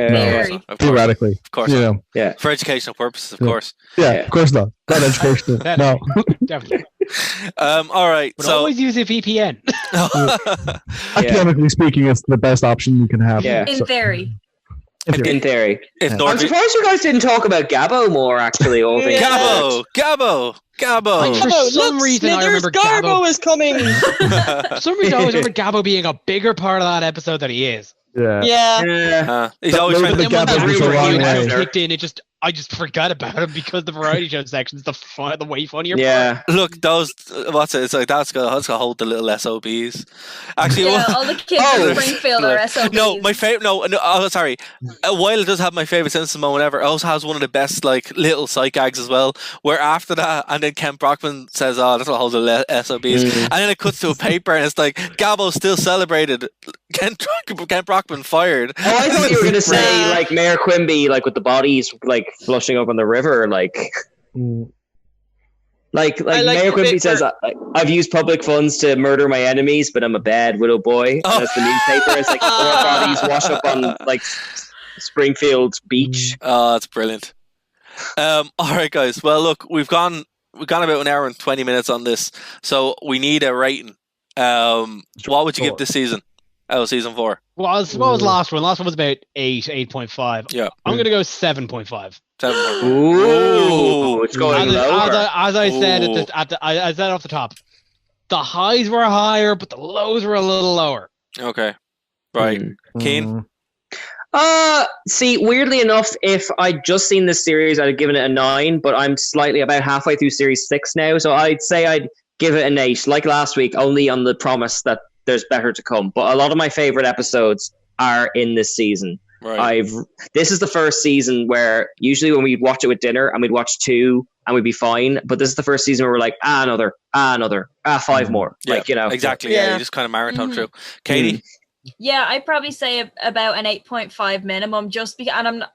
Theoretically. Of course. You know. For educational purposes, of course. Yeah, of course not. Not educational. No. Definitely. All right. But always use a VPN. Academically speaking, it's the best option you can have. In theory. In theory. I'm surprised you guys didn't talk about Gabbo more, actually. Gabbo. For some reason, I remember Garbo is coming. For some reason, I always remember Gabbo being a bigger part of that episode than he is. Yeah. He's always trying to think when the kicked in. I just forgot about him because the variety show section's the way funnier part. Look, those it's like that's gonna hold the little SOBs. Actually, all the kids in Springfield are SOBs. No, my favorite. Sorry. While it does have my favorite Simpsons moment ever, it also has one of the best like little sight gags as well. Where after that, and then Kent Brockman says, "Oh, that's what holds the SOBs," and then it cuts to a paper and it's like Gabbo still celebrated. Kent Brockman fired. Oh, I thought you were gonna say like Mayor Quimby, like with the bodies like flushing up on the river, like Mayor Quimby says, I've used public funds to murder my enemies, but I'm a bad widow boy. And that's the newspaper. It's like 4 bodies wash up on like Springfield beach. Oh, that's brilliant. All right, guys. Well, look, we've gone about an hour and 20 minutes on this, so we need a rating. What would you give this season? Season 4. What was last one? Last one was about 8.5. Yeah. I'm going to go 7.5. Ooh, it's going lower. As I said I said off the top, the highs were higher, but the lows were a little lower. Okay. Right. Keen? See, weirdly enough, if I'd just seen this series, I'd have given it a 9, but I'm slightly about halfway through series 6 now, so I'd say I'd give it an 8, like last week, only on the promise that there's better to come. But a lot of my favorite episodes are in this season. Right. This is the first season where usually when we'd watch it with dinner and we'd watch 2 and we'd be fine, but this is the first season where we're like, another, 5 more. Yeah, like, you know. Exactly. Yeah, you just kind of marathon through. Katie? Yeah, I'd probably say about an 8.5 minimum, just because, and I'm not,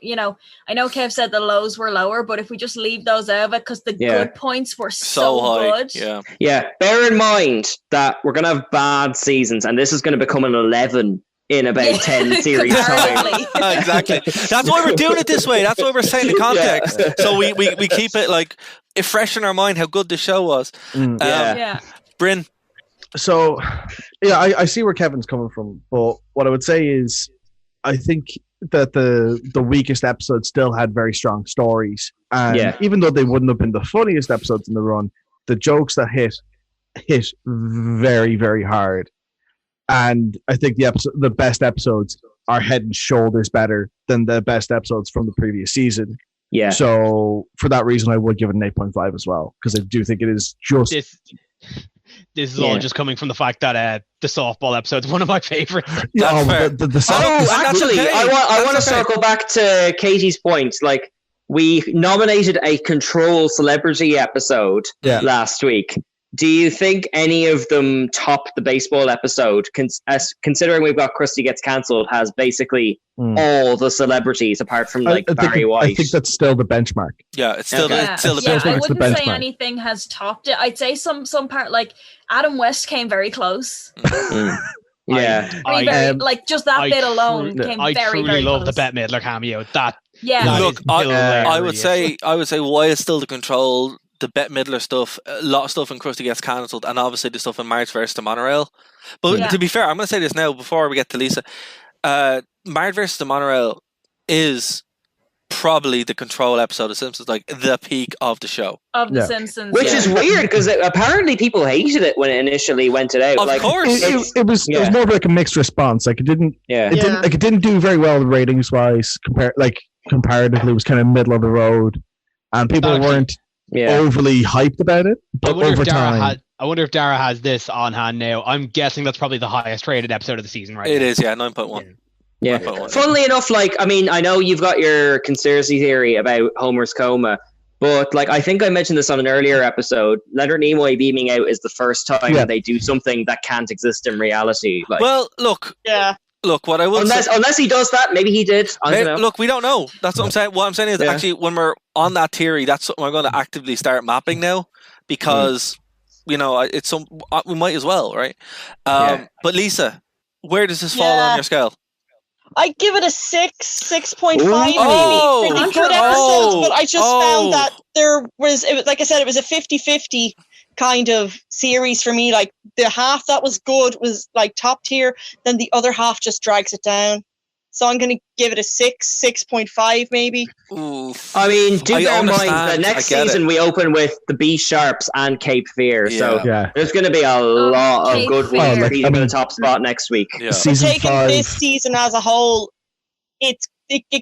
I know Kev said the lows were lower, but if we just leave those out of it, because the good points were so high. good. Yeah. Bear in mind that we're going to have bad seasons, and this is going to become an 11 in about 10 series time. Exactly. That's why we're doing it this way. That's why we're saying the context. So we keep it like fresh in our mind how good the show was. Bryn? So, I see where Kevin's coming from, but what I would say is, I think that the weakest episodes still had very strong stories, and even though they wouldn't have been the funniest episodes in the run, the jokes that hit very, very hard. And I think the best episodes are head and shoulders better than the best episodes from the previous season. Yeah. So for that reason, I would give it an 8.5 as well, because I do think it is just. This is all just coming from the fact that the softball episode is one of my favorites. Actually, I want to circle back to Katie's point. Like, we nominated a control celebrity episode last week. Do you think any of them top the baseball episode? Considering we've got Krusty Gets Cancelled has basically all the celebrities apart from Barry White. I think that's still the benchmark. Yeah, it's still the benchmark. I wouldn't say anything has topped it. I'd say some part like Adam West came very close. Yeah, just that bit alone came very, very close. I truly love the Bette Midler cameo. Look, I would say why is still the control. The Bette Midler stuff, a lot of stuff in Krusty Gets Cancelled, and obviously the stuff in Marge vs. the Monorail. But to be fair, I'm going to say this now before we get to Lisa. Marge vs. the Monorail is probably the control episode of Simpsons, like the peak of the show. Of the Simpsons. Which is weird, because apparently people hated it when it initially went out. Of course. It was more of like a mixed response. Like it didn't do very well ratings wise. Comparatively, it was kind of middle of the road, and people weren't overly hyped about it. But over time, I wonder if Dara has this on hand now. I'm guessing that's probably the highest rated episode of the season right now. It is, 9.1. Yeah. Funnily enough, I know you've got your conspiracy theory about Homer's coma, but I think I mentioned this on an earlier episode. Leonard Nimoy beaming out is the first time they do something that can't exist in reality. Look, what I will unless he does that, maybe he did. Look, we don't know. That's what I'm saying. What I'm saying is actually when we're on that theory, that's something I'm going to actively start mapping now, because we might as well, right? But Lisa, where does this fall on your scale? I'd give it a 6.5 maybe. Pretty good episodes, but I just found that it was like I said, it was a 50-50 kind of series for me. Like the half that was good was like top tier, then the other half just drags it down. So I'm going to give it a 6.5 maybe. Oof. I mean, do bear in mind the next season we open with the B Sharps and Cape Fear. So there's going to be a lot of good ones for people in the top spot next week. Yeah. Taking this season as a whole, it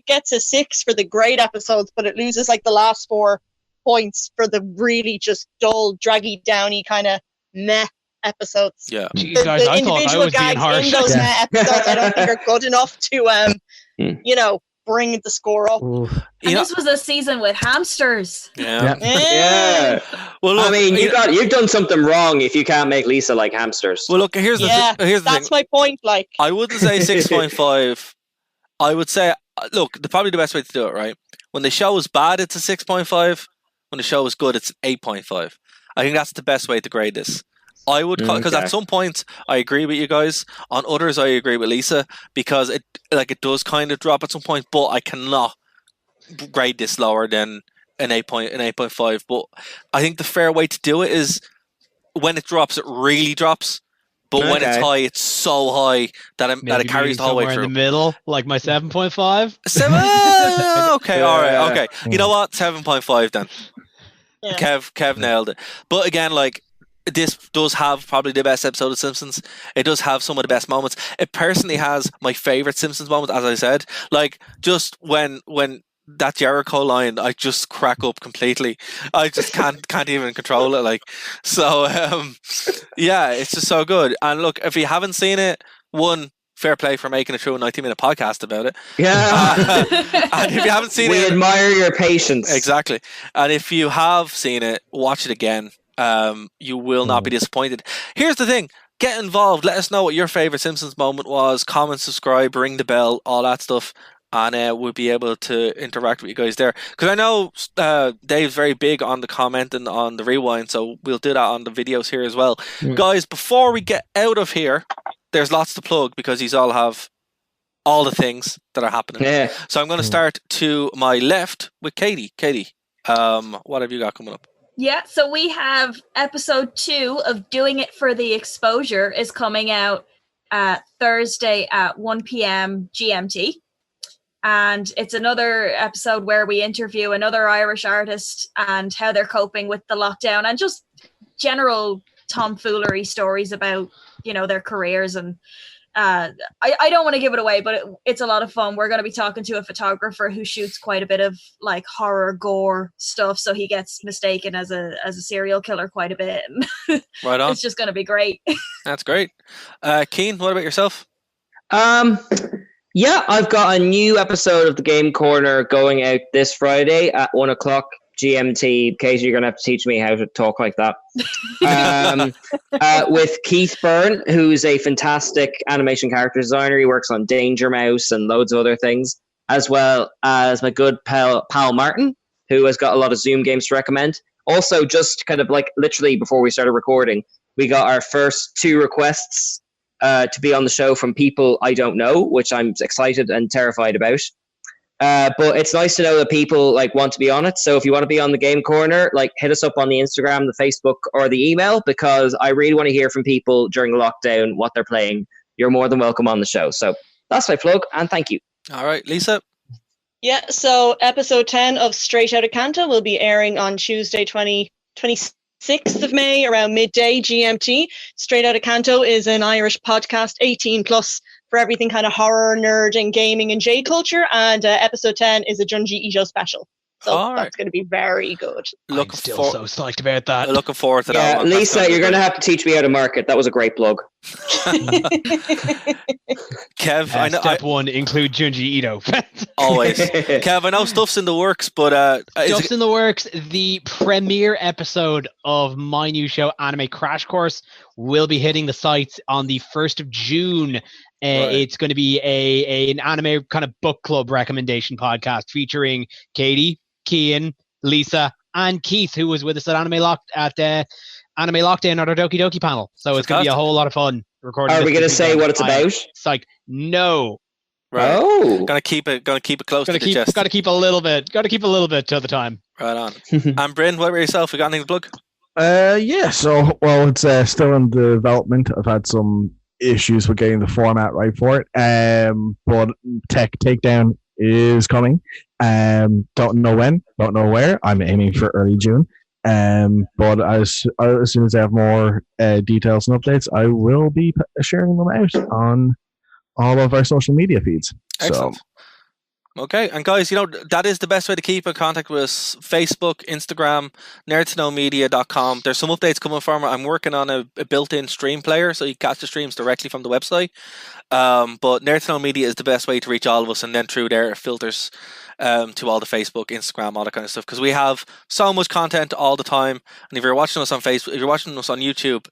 gets a 6 for the great episodes, but it loses like the last 4 points for the really just dull, draggy, downy kind of meh episodes. Yeah, the guys, I thought I was being harsh. In those episodes, I don't think are good enough to, bring the score up. And this was a season with hamsters. Yeah. Well, look, I mean, you've done something wrong if you can't make Lisa like hamsters. Well, look, here's the thing. That's my point. Like, I wouldn't say 6.5. I would say, look, probably the best way to do it, right? When the show is bad, it's a 6.5. When the show is good, it's 8.5. I think that's the best way to grade this. I would, because at some points I agree with you guys. On others, I agree with Lisa, because it does kind of drop at some point. But I cannot grade this lower than an 8.5. But I think the fair way to do it is when it drops, it really drops. But when it's high, it's so high that it carries the whole way through. In the middle, like my 7.5. 7. Okay, all right, okay. You know what? 7.5 then. Yeah. Kev nailed it. But again, this does have probably the best episode of Simpsons. It does have some of the best moments. It personally has my favorite Simpsons moment, as I said. Just when that Jericho line, I just crack up completely. I just can't even control it. So it's just so good. And look, if you haven't seen it, fair play for making it through a 90-minute podcast about it. Yeah. And if you haven't seen it, we admire your patience. Exactly. And if you have seen it, watch it again. You will not be disappointed. Here's the thing. Get involved. Let us know what your favorite Simpsons moment was. Comment, subscribe, ring the bell, all that stuff. And we'll be able to interact with you guys there. Because I know Dave's very big on the comment and on the rewind, so we'll do that on the videos here as well. Guys, before we get out of here, there's lots to plug because these all have all the things that are happening. Yeah. So I'm going to start to my left with Katie. Katie, what have you got coming up? Yeah, so we have episode 2 of Doing It for the Exposure is coming out Thursday at 1 p.m. GMT. And it's another episode where we interview another Irish artist and how they're coping with the lockdown and just general tomfoolery stories about, you know, their careers. And I don't want to give it away, but it's a lot of fun. We're going to be talking to a photographer who shoots quite a bit of like horror gore stuff, so he gets mistaken as a serial killer quite a bit. Right on. It's just going to be great. That's great. Cian, what about yourself? Yeah, I've got a new episode of the Game Corner going out this Friday at 1:00 GMT. Katie, you're going to have to teach me how to talk like that. With Keith Byrne, who's a fantastic animation character designer. He works on Danger Mouse and loads of other things, as well as my good pal Martin, who has got a lot of Zoom games to recommend. Also, just kind of like literally before we started recording, we got our first 2 requests to be on the show from people I don't know, which I'm excited and terrified about. But it's nice to know that people like want to be on it. So if you want to be on the Game Corner, like hit us up on the Instagram, the Facebook, or the email, because I really want to hear from people during lockdown what they're playing. You're more than welcome on the show. So that's my plug, and thank you. All right, Lisa. Yeah, so episode 10 of Straight Outta Canto will be airing on Tuesday, 26th of May around midday GMT. Straight Outta Canto is an Irish podcast, 18 plus, for everything kind of horror, nerd, and gaming and J culture. And episode 10 is a Junji Ito special. So that's going to be very good. I'm still so psyched about that. Looking forward to that one. Lisa, you're going to have to teach me how to market. That was a great plug. Kev, I know. Step 1, include Junji Ito. Always. Kev, I know stuff's in the works, but... stuff's in the works. The premiere episode of my new show, Anime Crash Course, will be hitting the sites on the 1st of June. Right. It's going to be an anime kind of book club recommendation podcast featuring Katie, Cian, Lisa, and Keith, who was with us at Anime Lockdown at our Doki Doki panel. So it's going to be a whole lot of fun recording. Are we going to say what it's about? It's like, no. Right. Oh, gonna keep it close to the chest. Got to keep a little bit till the time. Right on. And Bryn, what about yourself? We got anything to plug? Yeah. So, well, it's still in development. I've had some issues with getting the format right for it. But Tech Takedown is coming. Don't know when, don't know where. I'm aiming for early June. But as soon as I have more details and updates, I will be sharing them out on all of our social media feeds. Excellent. So. Okay, and guys, that is the best way to keep in contact with us. Facebook, Instagram, nerdtoknowmedia.com. There's some updates coming from it. I'm working on a built-in stream player, so you catch the streams directly from the website. But Nerd to Know Media is the best way to reach all of us, and then through there it filters to all the Facebook, Instagram, all that kind of stuff, because we have so much content all the time. And if you're watching us on Facebook, if you're watching us on YouTube,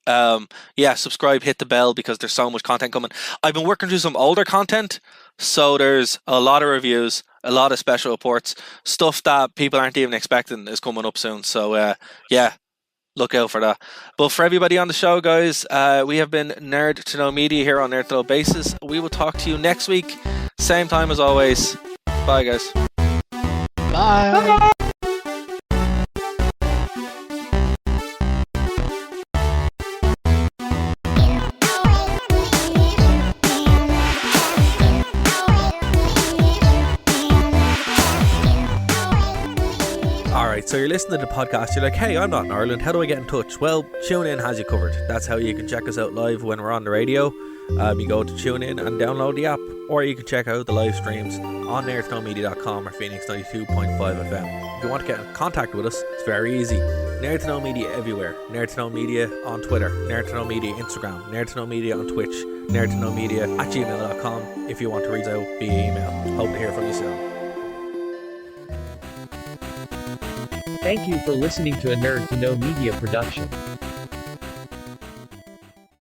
subscribe, hit the bell, because there's so much content coming. I've been working through some older content, so there's a lot of reviews, a lot of special reports, stuff that people aren't even expecting is coming up soon. So look out for that. But for everybody on the show, guys, we have been Nerd to Know Media here on Nerd to Know Basis. We will talk to you next week, same time as always. Bye, guys. Bye. Alright, so you're listening to the podcast, you're like, hey, I'm not in Ireland, how do I get in touch? Well, TuneIn has you covered. That's how you can check us out live when we're on the radio. You go to TuneIn and download the app, or you can check out the live streams on nerdtoknowmedia.com or Phoenix 92.5 FM. If you want to get in contact with us, it's very easy. Nerd to Know Media everywhere. Nerd to Know Media on Twitter, Nerd to Know Media Instagram, Nerd to Know Media on Twitch, Nerd to Know Media at gmail.com if you want to reach out via email. Hope to hear from you soon. Thank you for listening to a Nerd to Know Media production.